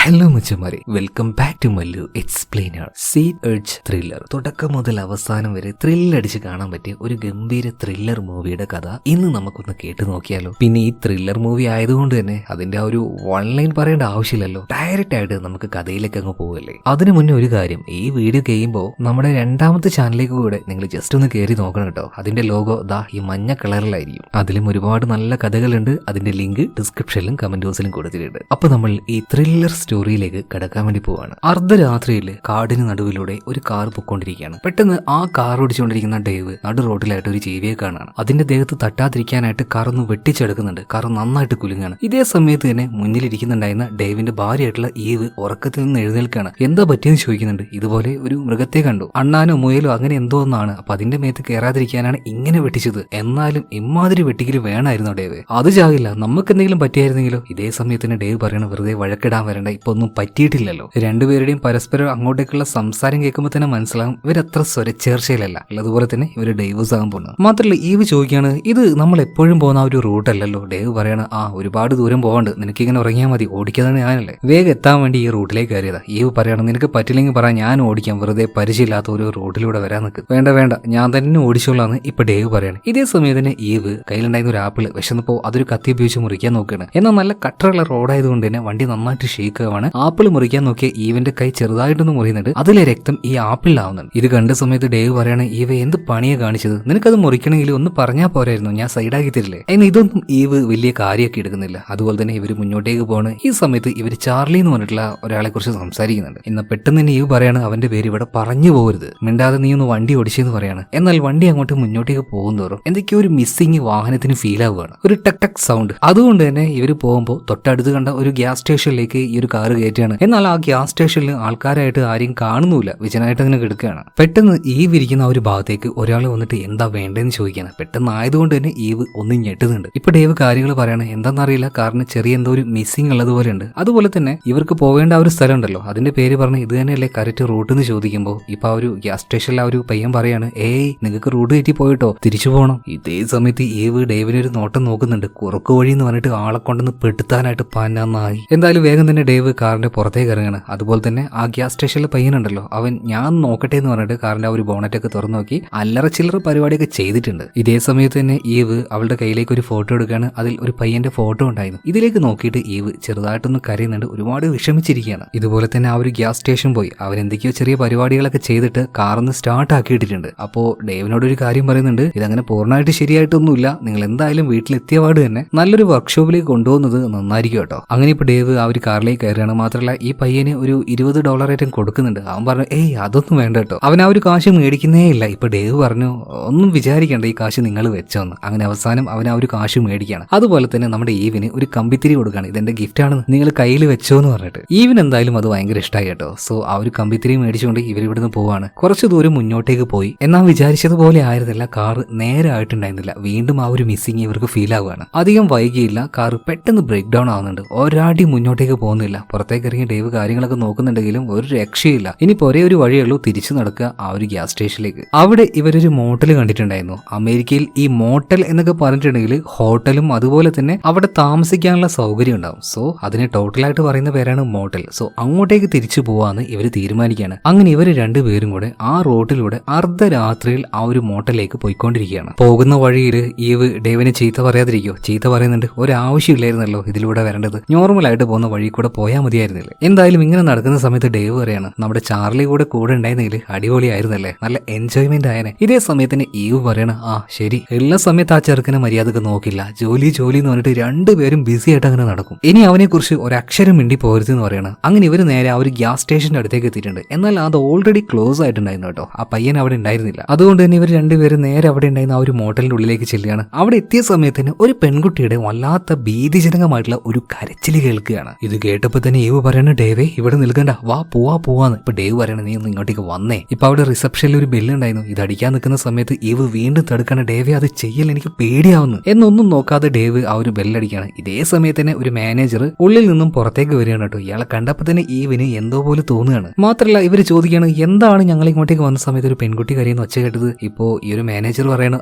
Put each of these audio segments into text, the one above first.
Hello മച്ചന്മാരെ, welcome back to Mallu explainer. Seat edge thriller. തുടക്കം മുതൽ അവസാനം വരെ ത്രില്ലടിച്ച് കാണാൻ പറ്റിയ ഒരു ഗംഭീര ത്രില്ലർ മൂവിയുടെ കഥ ഇന്ന് നമുക്കൊന്ന് കേട്ടു നോക്കിയാലോ. പിന്നെ ഈ ത്രില്ലർ മൂവി ആയതുകൊണ്ട് തന്നെ അതിന്റെ ആ ഒരു വൺ ലൈൻ പറയേണ്ട ആവശ്യമില്ലല്ലോ, ഡയറക്റ്റ് ആയിട്ട് നമുക്ക് കഥയിലേക്ക് അങ്ങ് പോകല്ലേ. അതിനു മുന്നേ ഒരു കാര്യം, ഈ വീഡിയോ കഴിയുമ്പോൾ നമ്മുടെ രണ്ടാമത്തെ ചാനലിലേക്ക് കൂടെ നിങ്ങൾ ജസ്റ്റ് ഒന്ന് കയറി നോക്കണം കേട്ടോ. അതിന്റെ ലോഗോ ദാ ഈ മഞ്ഞ കളറിലായിരിക്കും. അതിലും ഒരുപാട് നല്ല കഥകളുണ്ട്. അതിന്റെ ലിങ്ക് ഡിസ്ക്രിപ്ഷനിലും കമന്റ് ബോക്സിലും കൊടുത്തിട്ടുണ്ട്. അപ്പൊ നമ്മൾ ഈ ത്രില്ലർ സ്റ്റോറിയിലേക്ക് കടക്കാൻ വേണ്ടി പോവാണ്. അർദ്ധരാത്രിയിൽ കാടിന് നടുവിലൂടെ ഒരു കാർ പൊക്കോണ്ടിരിക്കുകയാണ്. പെട്ടെന്ന് ആ കാർ ഓടിച്ചുകൊണ്ടിരിക്കുന്ന ഡേവ് നടു റോഡിലായിട്ട് ഒരു ജീവിയെ കാണാണ്. അതിന്റെ ദേഹത്ത് തട്ടാതിരിക്കാനായിട്ട് കാർ ഒന്ന് വെട്ടിച്ചെടുക്കുന്നുണ്ട്. കാർ നന്നായിട്ട് കുലുങ്ങാണ്. ഇതേ സമയത്ത് തന്നെ മുന്നിലിരിക്കുന്നുണ്ടായിരുന്ന ഡേവിന്റെ ഭാര്യയായിട്ടുള്ള ഈവ് ഉറക്കത്തിൽ നിന്ന് എഴുന്നേൽക്കാണ്. എന്താ പറ്റിയെന്ന് ചോദിക്കുന്നുണ്ട്. ഇതുപോലെ ഒരു മൃഗത്തെ കണ്ടു, അണ്ണാനോ മുയലോ അങ്ങനെ എന്തോ ഒന്നാണ്, അപ്പൊ അതിന്റെ മേത്ത് കയറാതിരിക്കാനാണ് ഇങ്ങനെ വെട്ടിച്ചത്. എന്നാലും ഇമാതിരി വെട്ടിക്കല് വേണമായിരുന്നോ ഡേവ്? അത് ചാകില്ല, നമുക്ക് എന്തെങ്കിലും പറ്റിയായിരുന്നെങ്കിലോ? ഇതേ സമയത്തിന് ഡേവ് പറയണ വെറുതെ വഴക്കിടാൻ വരണ്ട, ഇപ്പൊ ഒന്നും പറ്റിയിട്ടില്ലല്ലോ. രണ്ടുപേരുടെയും പരസ്പരം അങ്ങോട്ടേക്കുള്ള സംസാരം കേൾക്കുമ്പോൾ തന്നെ മനസ്സിലാവും ഇവരത്ര സ്വരച്ചേർച്ചയിലല്ല. അതുപോലെ തന്നെ ഇവര് ഡൈവേഴ്സ് ആകാൻ പോകുന്നത്. മാത്രമല്ല ഈവ് ചോദിക്കാണ്, ഇത് നമ്മൾ എപ്പോഴും പോകുന്ന ആ ഒരു റൂട്ട് അല്ലല്ലോ. ഡേവ് പറയണ, ഒരുപാട് ദൂരം പോകാണ്ട്, നിനക്കിങ്ങനെ ഉറങ്ങിയാൽ മതി, ഓടിക്കാതാണ് ഞാനല്ലേ, വേഗം എത്താൻ വേണ്ടി ഈ റൂട്ടിലേക്ക് കയറിയതാ. ഈവ് പറയണം, നിനക്ക് പറ്റില്ലെങ്കിൽ പറയാൻ ഞാൻ ഓടിക്കാം, വെറുതെ പരിചയമില്ലാത്ത ഒരു റോഡിലൂടെ വരാൻ നിൽക്ക്. വേണ്ട വേണ്ട, ഞാൻ തന്നെ ഓടിച്ചോളാന്ന് ഇപ്പൊ ഡേവ് പറയാണ്. ഇതേ സമയം തന്നെ ഈവ് കയ്യിലുണ്ടായിരുന്ന ഒരു ആപ്പിൾ വിശന്നപ്പോ അതൊരു കത്തി ഉപയോഗിച്ച് മുറിക്കാൻ നോക്കുകയാണ്. എന്നാൽ നല്ല കട്ടറുള്ള റോഡായതുകൊണ്ട് തന്നെ വണ്ടി നന്നായിട്ട് ഷേക്കാവാണ്. ആപ്പിൾ മുറിക്കാൻ നോക്കിയ ഈവിന്റെ കൈ ചെറുതായിട്ടൊന്ന് മുറിയുന്നുണ്ട്. അതിലെ രക്തം ഈ ആപ്പിളിലാവുന്നുണ്ട്. ഇത് കണ്ട സമയത്ത് ഡേവ് പറയാണ്, ഈവ എന്ത് പണിയെ കാണിച്ചത്, നിനക്കത് മുറിക്കണമെങ്കിൽ ഒന്ന് പറഞ്ഞാൽ പോരായിരുന്നു, ഞാൻ സൈഡാക്കി തരില്ലേ. എന്നാൽ ഇതൊന്നും ഈവ് വലിയ കാര്യമൊക്കെ എടുക്കുന്നില്ല. അതുപോലെ തന്നെ ഇവര് മുന്നോട്ടേക്ക് പോവാണ്. ഈ സമയത്ത് ഇവര് ചാർലി എന്ന് പറഞ്ഞിട്ടുള്ള ഒരാളെ കുറിച്ച് സംസാരിക്കുന്നുണ്ട്. എന്നാൽ പെട്ടെന്ന് തന്നെ ഈവ് പറയാണ്, അവന്റെ പേര് ഇവിടെ പറഞ്ഞു പോകരുത്, മിണ്ടാതെ നീ ഒന്ന് വണ്ടി ഓടിച്ചെന്ന് പറയാണ്. എന്നാൽ വണ്ടി അങ്ങോട്ട് മുന്നോട്ടേക്ക് പോകുന്നതോറും എന്തൊക്കെയോ ഒരു മിസ്സിങ് വാഹനത്തിന് ഫീൽ ആവുകയാണ്, ഒരു ടക് ടക് സൗണ്ട്. അതുകൊണ്ട് തന്നെ ഇവര് പോകുമ്പോൾ തൊട്ടടുത്ത് കണ്ട ഒരു ഗ്യാസ് സ്റ്റേഷനിലേക്ക് ഈ ഒരു കാറ് കയറ്റിയാണ്. എന്നാൽ ആ ഗ്യാസ് സ്റ്റേഷനിൽ ആൾക്കാരായിട്ട് ആരെയും കാണുന്നില്ല, വിജനായിട്ട് അങ്ങനെ കിടക്കുകയാണ്. പെട്ടെന്ന് ഈവ് ഇരിക്കുന്ന ആ ഒരു ഭാഗത്തേക്ക് ഒരാൾ വന്നിട്ട് എന്താ വേണ്ടതെന്ന് ചോദിക്കാണ്. പെട്ടെന്ന് ആയതുകൊണ്ട് തന്നെ ഈവ് ഒന്ന് ഞെട്ടുന്നുണ്ട്. ഇപ്പൊ ഡേവ് കാര്യങ്ങൾ പറയാണ്, എന്താണെന്നറിയില്ല, കാരണം ചെറിയ എന്തോ ഒരു മിസ്സിംഗ് ഉള്ളതുപോലെ ഉണ്ട്. അതുപോലെ തന്നെ ഇവർക്ക് പോവേണ്ട ആ ഒരു സ്ഥലം ഉണ്ടല്ലോ, അതിന്റെ പേര് പറഞ്ഞ് ഇത് തന്നെയല്ലേ കറക്റ്റ് റൂട്ട് എന്ന് ചോദിക്കുമ്പോൾ ഇപ്പൊ ആ ഒരു ഗ്യാസ് സ്റ്റേഷനിൽ ആ ഒരു പയ്യൻ പറയാണ്, ഏയ് നിങ്ങൾക്ക് റൂട്ട് തെറ്റി പോയിട്ടോ, തിരിച്ചു പോകണം. ഇതേ സമയത്ത് ഈവ് ഡേവിനെ ഒരു നോട്ടം നോക്കുന്നുണ്ട്. കുറുക്ക് വഴി എന്ന് പറഞ്ഞിട്ട് ആളെ കൊണ്ടൊന്ന് പെടുത്താനായിട്ട് പന്നായി. എന്തായാലും വേഗം തന്നെ ഡേവ് കാറിന്റെ പുറത്തേക്ക് ഇറങ്ങാണ്. അതുപോലെ തന്നെ ആ ഗ്യാസ് സ്റ്റേഷനിലെ പയ്യനുണ്ടല്ലോ, അവൻ ഞാൻ നോക്കട്ടെ എന്ന് പറഞ്ഞിട്ട് കാറിന്റെ ആ ഒരു ബോണറ്റൊക്കെ തുറന്നു നോക്കി അല്ലറ ചില്ലറ പരിപാടിയൊക്കെ ചെയ്തിട്ടുണ്ട്. ഇതേ സമയത്ത് തന്നെ ഈവ് അവളുടെ കയ്യിലേക്ക് ഒരു ഫോട്ടോ എടുക്കുകയാണ്. അതിൽ ഒരു പയ്യന്റെ ഫോട്ടോ ഉണ്ടായിരുന്നു. ഇതിലേക്ക് നോക്കിയിട്ട് ഈവ് ചെറുതായിട്ടൊന്ന് കരയുന്നുണ്ട്, ഒരുപാട് വിഷമിച്ചിരിക്കുകയാണ്. ഇതുപോലെ തന്നെ ആ ഒരു ഗ്യാസ് സ്റ്റേഷൻ പോയി അവൻ എന്തൊക്കെയോ ചെറിയ പരിപാടികളൊക്കെ ചെയ്തിട്ട് കാറൊന്ന് സ്റ്റാർട്ട് ആക്കിയിട്ടിട്ടുണ്ട്. അപ്പോ ഡേവിനോട് ഒരു കാര്യം പറയുന്നുണ്ട്, ഇതങ്ങനെ പൂർണ്ണമായിട്ട് ശരിയായിട്ടൊന്നുമില്ല, നിങ്ങൾ എന്തായാലും വീട്ടിലെത്തിയ പാട് തന്നെ നല്ലൊരു വർക്ക്ഷോപ്പിലേക്ക് കൊണ്ടുപോകുന്നത് നന്നായിരിക്കും കേട്ടോ. അങ്ങനെ ഇപ്പൊ ഡേവ് ആ ഒരു കാറിലേക്ക് കയറുകയാണ്. മാത്രമല്ല ഈ പയ്യന് ഒരു $20 കൊടുക്കുന്നുണ്ട്. അവൻ പറഞ്ഞു, ഏയ് അതൊന്നും വേണ്ട കേട്ടോ, അവൻ ആ ഒരു കാശ് മേടിക്കുന്നേ ഇല്ല. ഇപ്പൊ ഡേവ് പറഞ്ഞു, ഒന്നും വിചാരിക്കണ്ട, ഈ കാശ് നിങ്ങൾ വെച്ചോന്ന്. അങ്ങനെ അവസാനം അവൻ ആ ഒരു കാശ് മേടിക്കുകയാണ്. അതുപോലെ തന്നെ നമ്മുടെ ഈവിന് ഒരു കമ്പിത്തിരി കൊടുക്കുകയാണ്, ഇതെന്റെ ഗിഫ്റ്റ് ആണ്, നിങ്ങൾ കയ്യിൽ വെച്ചോന്ന് പറഞ്ഞിട്ട്. ഈവിന് എന്തായാലും അത് ഭയങ്കര ഇഷ്ടമായി കേട്ടോ. സോ ആ ഒരു കമ്പിത്തിരി മേടിച്ചുകൊണ്ട് ഇവരിവിടുന്ന് പോവാണ്. കുറച്ചു ദൂരം മുന്നോട്ടേക്ക് പോയി. എന്നാൽ വിചാരിച്ചതുപോലെ ആയിരുന്നില്ല, കാർ നേരെ ആയിട്ടുണ്ടായിരുന്നില്ല. വീണ്ടും ആ ഒരു മിസ്സിങ് ഇവർക്ക് ഫീൽ ആവുകയാണ്. അധികം വൈകിയില്ല, കാർ പെട്ടെന്ന് ബ്രേക്ക് ഡൗൺ ആവുന്നുണ്ട്. ഒരാടി മുന്നോട്ടേക്ക് പോകുന്നില്ല. പുറത്തേക്ക് ഇറങ്ങിയ ഡേവ് കാര്യങ്ങളൊക്കെ നോക്കുന്നുണ്ടെങ്കിലും ഒരു രക്ഷയില്ല. ഇനിയിപ്പോ ഒരേ ഒരു വഴിയുള്ളൂ, തിരിച്ചു നടക്കുക ആ ഒരു ഗ്യാസ് സ്റ്റേഷനിലേക്ക്. അവിടെ ഇവരൊരു മോട്ടൽ കണ്ടിട്ടുണ്ടായിരുന്നു. അമേരിക്കയിൽ ഈ മോട്ടൽ എന്നൊക്കെ പറഞ്ഞിട്ടുണ്ടെങ്കിൽ ഹോട്ടലും അതുപോലെ തന്നെ അവിടെ താമസിക്കാനുള്ള സൗകര്യം ഉണ്ടാവും. സോ അതിന് ടോട്ടലായിട്ട് പറയുന്ന പേരാണ് മോട്ടൽ. സോ അങ്ങോട്ടേക്ക് തിരിച്ചു പോവാന്ന് ഇവർ തീരുമാനിക്കുകയാണ്. അങ്ങനെ ഇവർ രണ്ടുപേരും കൂടെ ആ റോഡിലൂടെ അർദ്ധരാത്രിയിൽ ആ ഒരു മോട്ടലിലേക്ക് പോയിക്കൊണ്ടിരിക്കുകയാണ്. പോകുന്ന വഴിയിൽ ഈവ് ഡേവിനെ ചീത്ത പറയാതിരിക്കോ? ചീത്ത പറയുന്നുണ്ട്, ഒരാവശ്യമില്ലായിരുന്നല്ലോ ഇതിലൂടെ വരേണ്ടത്, നോർമലായിട്ട് പോകുന്ന വഴി കൂടെ പോയാൽ മതിയായിരുന്നില്ലേ. എന്തായാലും ഇങ്ങനെ നടക്കുന്ന സമയത്ത് ഡേവ് പറയാണ്, നമ്മുടെ ചാർലി കൂടെ ഉണ്ടായിരുന്നെങ്കിൽ അടിപൊളിയായിരുന്നല്ലേ, നല്ല എൻജോയ്മെന്റ് ആയനെ. ഇതേ സമയത്തിന് ഈവ് പറയണ, ശരി, എല്ലാ സമയത്ത് ആ ചെറുക്കനെ മര്യാദക്ക് നോക്കില്ല, ജോലി ജോലി എന്ന് പറഞ്ഞിട്ട് രണ്ടുപേരും ബിസി ആയിട്ട് അങ്ങനെ നടക്കും. ഇനി അവനെ കുറിച്ച് ഒരക്ഷരം മിണ്ടി പോരുത് എന്ന് പറയണം. അങ്ങനെ ഇവര് നേരെ ആ ഒരു ഗ്യാസ് സ്റ്റേഷന്റെ അടുത്തേക്ക് എത്തിയിട്ടുണ്ട്. എന്നാൽ അത് ഓൾറെഡി ക്ലോസ് ആയിട്ടുണ്ടായിരുന്നു കേട്ടോ, ആ പയ്യൻ അവിടെ ഉണ്ടായിരുന്നില്ല. അതുകൊണ്ട് തന്നെ ഇവർ രണ്ടുപേരും നേരെ അവിടെ ഉണ്ടായിരുന്ന ആ ഒരു മോട്ടലിന്റെ ഉള്ളിലേക്ക് ചെല്ലുകയാണ്. അവിടെ എത്തിയ സമയത്തിന് ഒരു പെൺകുട്ടിയുടെ വല്ലാത്ത ഭീതിജനകമായിട്ടുള്ള ഒരു കരച്ചിൽ കേൾക്കുകയാണ്. ഇത് കേട്ടപ്പോ തന്നെ ഈവ് പറയണ, ഡേവേ ഇവിടെ നിൽക്കണ്ട, വാ പോവാന്ന്. ഇപ്പൊ ഡേവ് പറയണ, നീ ഒന്ന് ഇങ്ങോട്ടേക്ക് വന്നേ. ഇപ്പൊ അവിടെ റിസപ്ഷനിൽ ഒരു ബെല്ലുണ്ടായിരുന്നു. ഇത് അടിക്കാൻ നിൽക്കുന്ന സമയത്ത് ഈവ് വീണ്ടും തടുക്കണ, ഡേവേ അത് ചെയ്യൽ എനിക്ക് പേടിയാവുന്നു എന്നൊന്നും നോക്കാതെ ഡേവ് ആ ഒരു ബെല്ലടിക്കാണ്. ഇതേ സമയത്ത് തന്നെ ഒരു മാനേജർ ഉള്ളിൽ നിന്നും പുറത്തേക്ക് വരികയാണ് കേട്ടോ. ഇയാളെ കണ്ടപ്പോ തന്നെ ഈവിന് എന്തോ പോലെ തോന്നുകയാണ്. മാത്രമല്ല ഇവര് ചോദിക്കുകയാണ്, എന്താണ് ഞങ്ങൾ ഇങ്ങോട്ടേക്ക് വന്ന സമയത്ത് ഒരു പെൺകുട്ടി കരയുന്ന ഒച്ച കേട്ടത്? ഇപ്പോ ഈ ഒരു മാനേജർ പറയണ,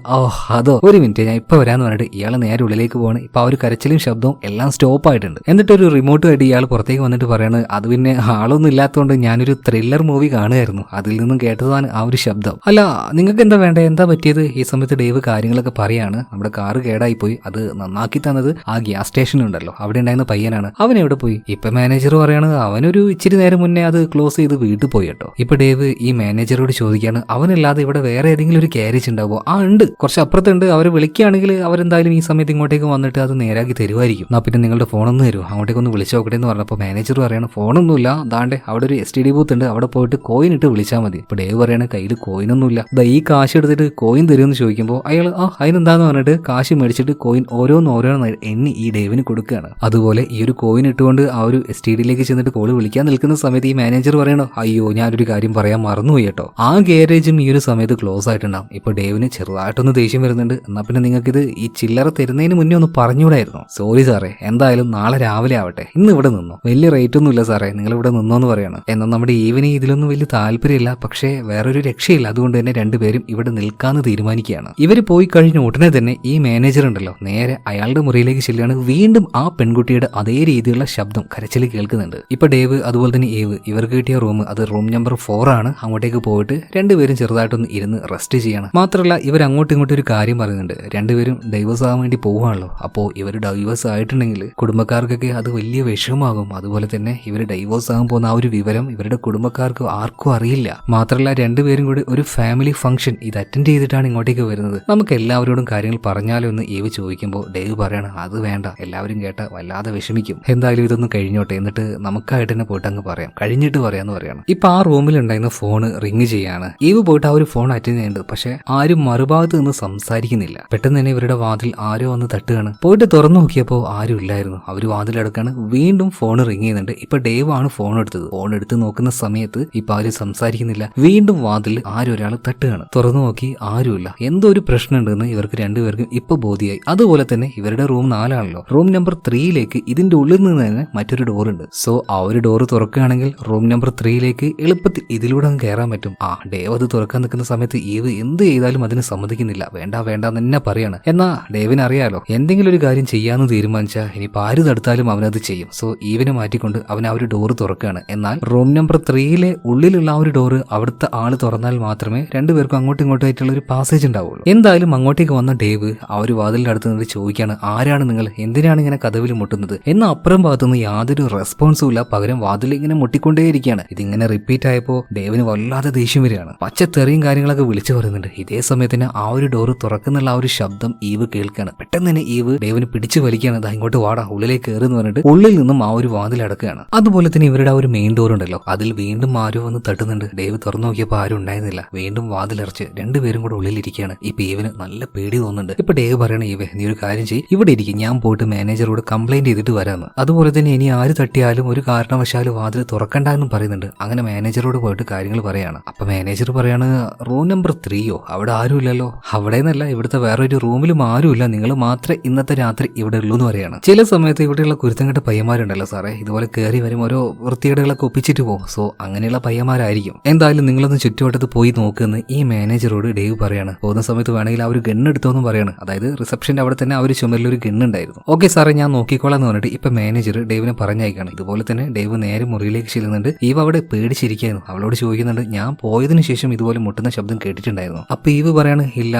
അതോ, ഒരു മിനിറ്റ്, ഞാൻ ഇപ്പൊ വരാന്ന് പറഞ്ഞിട്ട് ഇയാൾ നേരെ ഉള്ളിലേക്ക് പോവാണ്. ഇപ്പൊ ആ ഒരു കരച്ചിലും ശബ്ദവും എല്ലാം സ്റ്റോപ്പ് ആയിട്ടുണ്ട്. എന്നിട്ട് ഒരു റിമോട്ട് ആയിട്ട് ഇയാൾ പുറത്തേക്ക് അടുത്തേക്ക് വന്നിട്ട് പറയാണ് അത് പിന്നെ ആളൊന്നും ഇല്ലാത്തതുകൊണ്ട് ഞാനൊരു ത്രില്ലർ മൂവി കാണുമായിരുന്നു, അതിൽ നിന്നും കേട്ടതാണ് ആ ഒരു ശബ്ദം. അല്ല നിങ്ങൾക്ക് എന്താ വേണ്ടേ, എന്താ പറ്റിയത്? ഈ സമയത്ത് ഡേവ് കാര്യങ്ങളൊക്കെ പറയാണ്. നമ്മുടെ കാറ് കേടായി പോയി, അത് നന്നാക്കി തന്നത് ആ ഗ്യാസ് സ്റ്റേഷൻ ഉണ്ടല്ലോ അവിടെ ഉണ്ടായിരുന്ന പയ്യനാണ്, അവൻ എവിടെ പോയി? ഇപ്പൊ മാനേജർ പറയാണ് അവനൊരു ഇച്ചിരി നേരം മുന്നേ അത് ക്ലോസ് ചെയ്ത് വീട്ടിൽ പോയി കേട്ടോ. ഇപ്പൊ ഡേവ് ഈ മാനേജറോട് ചോദിക്കാണ് അവനല്ലാതെ ഇവിടെ വേറെ ഏതെങ്കിലും ഒരു ക്യാരേജ് ഉണ്ടാവോ? ആ ഉണ്ട്, കുറച്ച് അപ്പുറത്തുണ്ട്, അവർ വിളിക്കുകയാണെങ്കിൽ അവരെന്തായാലും ഈ സമയത്ത് ഇങ്ങോട്ടേക്ക് വന്നിട്ട് അത് നേരാക്കി തരുമായിരിക്കും. എന്നാ പിന്നെ നിങ്ങളുടെ ഫോണൊന്നും തരുമോ, അങ്ങോട്ടേക്ക് ഒന്ന് വിളിച്ചു നോക്കട്ടെ എന്ന് പറഞ്ഞപ്പോൾ മാനേജർ പറയാണ് ഫോണൊന്നുമില്ല, ദാണ്ടെ അവിടെ ഒരു STD ബൂത്ത് ഉണ്ട്, അവിടെ പോയിട്ട് കോയിൻ ഇട്ട് വിളിച്ചാൽ മതി. ഇപ്പൊ ഡേവ് പറയാണ് കയ്യിൽ കോയിനൊന്നുമില്ല, ഈ കാശ് എടുത്തിട്ട് കോയിൻ തരുമെന്ന് ചോദിക്കുമ്പോൾ അയാൾ അതിനെന്താന്ന് പറഞ്ഞിട്ട് കാശ് മേടിച്ചിട്ട് കോയിൻ ഓരോന്ന് എണ്ണി ഈ ഡേവിന് കൊടുക്കുകയാണ്. അതുപോലെ ഈ ഒരു കോയിൻ ഇട്ടുകൊണ്ട് ആ ഒരു STDയിലേക്ക് ചെന്നിട്ട് കോള് വിളിക്കാൻ നിൽക്കുന്ന സമയത്ത് ഈ മാനേജർ പറയണോ അയ്യോ ഞാനൊരു കാര്യം പറയാൻ മറന്നുപോയി കേട്ടോ, ആ ഗാരേജും ഈ ഒരു സമയത്ത് ക്ലോസ് ആയിട്ടുണ്ടാവും. ഇപ്പൊ ഡേവിന് ചെറുതായിട്ടൊന്ന് ദേഷ്യം വരുന്നുണ്ട്. എന്നാ പിന്നെ നിങ്ങൾക്കിത് ഈ ചില്ലറ തരുന്നതിന് മുന്നേ ഒന്ന് പറഞ്ഞുകൂടായിരുന്നു? സോറി സാറേ, എന്തായാലും നാളെ രാവിലെ ആവട്ടെ, ഇന്ന് ഇവിടെ നിന്നോ, വലിയ റേറ്റ് ഒന്നും ഇല്ല സാറേ, നിങ്ങൾ ഇവിടെ നിന്നോന്ന് പറയാണ്. എന്നാൽ നമ്മുടെ ഈവന് ഇതിലൊന്നും വലിയ താല്പര്യമില്ല, പക്ഷേ വേറൊരു രക്ഷയില്ല, അതുകൊണ്ട് തന്നെ രണ്ടുപേരും ഇവിടെ നിൽക്കാന്ന് തീരുമാനിക്കുകയാണ്. ഇവര് പോയി കഴിഞ്ഞ ഉടനെ തന്നെ ഈ മാനേജർ ഉണ്ടല്ലോ നേരെ അയാളുടെ മുറിയിലേക്ക് ചെല്ലുകയാണ്. വീണ്ടും ആ പെൺകുട്ടിയുടെ അതേ രീതിയിലുള്ള ശബ്ദം കരച്ചിൽ കേൾക്കുന്നുണ്ട്. ഇപ്പൊ ഡേവ് അതുപോലെ തന്നെ ഏവ് ഇവർക്ക് കിട്ടിയ റൂം അത് റൂം നമ്പർ 4 ആണ്. അങ്ങോട്ടേക്ക് പോയിട്ട് രണ്ടുപേരും ചെറുതായിട്ടൊന്ന് ഇരുന്ന് റെസ്റ്റ് ചെയ്യണം. മാത്രമല്ല ഇവർ അങ്ങോട്ടും ഇങ്ങോട്ടും ഒരു കാര്യം പറയുന്നുണ്ട്, രണ്ടുപേരും ഡൈവേഴ്സ് ആവാൻ വേണ്ടി പോവുകയാണല്ലോ, അപ്പോൾ ഇവർ ഡൈവേഴ്സ് ആയിട്ടുണ്ടെങ്കിൽ കുടുംബക്കാർക്കൊക്കെ അത് വലിയ വിഷമമാകും. അതുപോലെ തന്നെ ഇവർ ഡൈവേഴ്സ് ആകാൻ പോകുന്ന ആ ഒരു വിവരം ഇവരുടെ കുടുംബക്കാർക്ക് ആർക്കും അറിയില്ല. മാത്രമല്ല രണ്ടുപേരും കൂടി ഒരു ഫാമിലി ഫംഗ്ഷൻ ഇത് അറ്റൻഡ് ചെയ്തിട്ടാണ് ഇങ്ങോട്ടേക്ക് വരുന്നത്, നമുക്ക് എല്ലാവരോടും കാര്യങ്ങൾ പറഞ്ഞാലോ എന്ന് ഏവ് ചോദിക്കുമ്പോൾ ഡേവ് പറയാണ് അത് വേണ്ട, എല്ലാവരും കേട്ട വല്ലാതെ വിഷമിക്കും, എന്തായാലും ഇതൊന്നും കഴിഞ്ഞോട്ടെ, എന്നിട്ട് നമുക്കായിട്ട് തന്നെ പോയിട്ട് അങ്ങ് പറയാം, കഴിഞ്ഞിട്ട് പറയാന്ന് പറയാണ്. ഇപ്പൊ ആ റൂമിൽ ഉണ്ടായിരുന്ന ഫോണ് റിങ് ചെയ്യാണ്. ഈവ് പോയിട്ട് ആ ഒരു ഫോൺ അറ്റൻഡ് ചെയ്യുന്നുണ്ട്, പക്ഷെ ആരും മറുഭാഗത്ത് നിന്ന് സംസാരിക്കുന്നില്ല. പെട്ടെന്ന് തന്നെ ഇവരുടെ വാതിൽ ആരോ വന്ന് തട്ടുകയാണ്. പോയിട്ട് തുറന്നു നോക്കിയപ്പോൾ ആരും ഇല്ലായിരുന്നു. അവര് വാതിലടക്കാണ്, വീണ്ടും ഫോൺ റിങ് ചെയ്യുന്നുണ്ട്. ഇപ്പൊ ഡേവ് ആണ് ഫോൺ എടുത്തത്. ഫോൺ എടുത്ത് നോക്കുന്ന സമയത്ത് ഇപ്പൊ ആരും സംസാരിക്കുന്നില്ല. വീണ്ടും വാതിൽ ഒരാൾ തട്ടുകയാണ്. തുറന്നു നോക്കി ആരുമില്ല. എന്തോ ഒരു പ്രശ്നം ഉണ്ടെന്ന് ഇവർക്ക് രണ്ടുപേർക്കും ഇപ്പൊ ബോധ്യമായി. അതുപോലെ തന്നെ ഇവരുടെ റൂം 4 ആണല്ലോ, റൂം നമ്പർ 3യിലേക്ക് ഇതിന്റെ ഉള്ളിൽ നിന്ന് തന്നെ മറ്റൊരു ഡോർ ഉണ്ട്. സോ ആ ഒരു ഡോർ തുറക്കുകയാണെങ്കിൽ റൂം നമ്പർ 3യിലേക്ക് എളുപ്പത്തിൽ ഇതിലൂടെ അങ്ങ് കയറാൻ പറ്റും. ഡേവ് അത് തുറക്കാൻ നിൽക്കുന്ന സമയത്ത് ഈവ് എന്ത് ചെയ്താലും അതിന് സമ്മതിക്കുന്നില്ല. വേണ്ട വേണ്ട തന്നെ പറയാണ്. എന്നാ ഡേവിന് അറിയാലോ എന്തെങ്കിലും ഒരു കാര്യം ചെയ്യാന്ന് തീരുമാനിച്ചാൽ ഇനിയിപ്പോൾ ആര് തടുത്താലും അവനത് ചെയ്യും. സോ ഈവിനെ മാറ്റിക്കൊണ്ട് അവൻ ആ ഒരു ഡോർ തുറക്കുകയാണ്. എന്നാൽ റൂം നമ്പർ 3യിലെ ഉള്ളിലുള്ള ആ ഒരു ഡോർ അവിടുത്തെ ആള് തുറന്നാൽ മാത്രമേ രണ്ടുപേർക്കും അങ്ങോട്ടും ഇങ്ങോട്ടും ആയിട്ടുള്ള ഒരു പാസേജ് ഉണ്ടാവുള്ളൂ. എന്തായാലും അങ്ങോട്ടേക്ക് വന്ന ഡേവ് ആ ഒരു വാതിലിന്റെ അടുത്ത് നിന്ന് ചോദിക്കാണ് ആരാണ് നിങ്ങൾ, എന്തിനാണ് ഇങ്ങനെ കതവിൽ മുട്ടുന്നത്? എന്നാൽ അപ്പുറം ഭാഗത്തുനിന്ന് യാതൊരു റെസ്പോൺസും ഇല്ല, പകരം വാതിൽ ഇങ്ങനെ മുട്ടിക്കൊണ്ടേയിരിക്കുകയാണ്. ഇതിങ്ങനെ റിപ്പീറ്റ് ആയപ്പോൾ ഡേവിന് വല്ലാതെ ദേഷ്യം വരികയാണ്. പച്ചത്തെറിയും കാര്യങ്ങളൊക്കെ വിളിച്ചു പറയുന്നുണ്ട്. ഇതേ സമയത്തിന് ആ ഒരു ഡോറ് തുറക്കുന്നുള്ള ആ ഒരു ശബ്ദം ഈവ് കേൾക്കുകയാണ്. പെട്ടെന്ന് തന്നെ ഈവ് ഡേവിന് പിടിച്ചു വലിക്കുകയാണ്. അത് ഇങ്ങോട്ട് വാടാ, ഉള്ളിലേക്ക് കയറുന്നു പറഞ്ഞിട്ട് ഉള്ളിൽ നിന്നും ആ ഒരു വാതിൽ അടക്കുകയാണ്. അതുപോലെ തന്നെ ഇവരുടെ ആ ഒരു മെയിൻ ഡോർ ഉണ്ടല്ലോ, അതിൽ വീണ്ടും ആരോ വന്ന് തട്ടുന്നുണ്ട്. ഡേവ് തുറന്നു നോക്കിയപ്പോൾ ആരും ഉണ്ടായിരുന്നില്ല. വീണ്ടും വാതിലടച്ച് രണ്ടുപേരും കൂടെ ഉള്ളിലിരിക്കുകയാണ്. ഇപ്പൊ ഈവിന് നല്ല പേടി തോന്നുന്നുണ്ട്. ഇപ്പൊ ഡേവ് പറയണ ഈവേ നീ ഒരു കാര്യം ചെയ്യ്, ഇവിടെ ഇരിക്കും, ഞാൻ പോയിട്ട് മാനേജറോട് കംപ്ലൈന്റ് ചെയ്തിട്ട് വരാമെന്ന്. അതുപോലെ തന്നെ ഇനി ആര് തട്ടിയാലും ഒരു കാരണവശാലും വാതിൽ തുറക്കണ്ട എന്നും പറയുന്നുണ്ട്. അങ്ങനെ മാനേജറോട് പോയിട്ട് കാര്യങ്ങൾ പറയാണ്. അപ്പൊ മാനേജർ പറയാണ് റൂം നമ്പർ 3യോ, അവിടെ ആരും ഇല്ലല്ലോ. അവിടെ നിന്നല്ല, ഇവിടുത്തെ വേറൊരു റൂമിലും ആരുമില്ല, നിങ്ങൾ മാത്രമേ ഇന്നത്തെ രാത്രി ഇവിടെ ഉള്ളൂ എന്ന് പറയാണ്. ചില സമയത്ത് ഇവിടെയുള്ള കുരുത്തങ്കെട്ട പയ്യന്മാരുണ്ടല്ലോ സാറേ, ഇതുപോലെ കയറി വരും, ഓരോ വൃത്തികേടുകളൊക്കെ ഒപ്പിച്ചിട്ട് പോകും. സോ അങ്ങനെയുള്ള പയ്യന്മാരായിരിക്കും. എന്തായാലും നിങ്ങളൊന്ന് ചുറ്റുവട്ടത്ത് പോയി നോക്കുമെന്ന് ഈ മാനേജറോട് ഡേവ് പറയാണ്. പോകുന്ന സമയത്ത് വേണമെങ്കിൽ ആ ഒരു ഗണ്ണ് എടുത്തോന്നും പറയാണ്. അതായത് റിസപ്ഷന്റെ അവിടെ തന്നെ ആ ഒരു ചുമരിൽ ഒരു ഗണ്ണ് ഉണ്ടായിരുന്നു. ഓക്കെ സാറേ ഞാൻ നോക്കിക്കോളാം എന്ന് പറഞ്ഞിട്ട് ഇപ്പൊ മാനേജർ ഡേവിനെ പറഞ്ഞയക്കാണ്. ഇതുപോലെ തന്നെ ഡേവ് നേരെ മുറിയിലേക്ക് ചെല്ലുന്നുണ്ട്. ഈവ് അവിടെ പേടിച്ചിരിക്കായിരുന്നു. അവളോട് ചോദിക്കുന്നുണ്ട് ഞാൻ പോയതിനു ശേഷം ഇതുപോലെ മുട്ടുന്ന ശബ്ദം കേട്ടിട്ടുണ്ടായിരുന്നു. അപ്പൊ ഈവ് പറയാണ് ഇല്ല,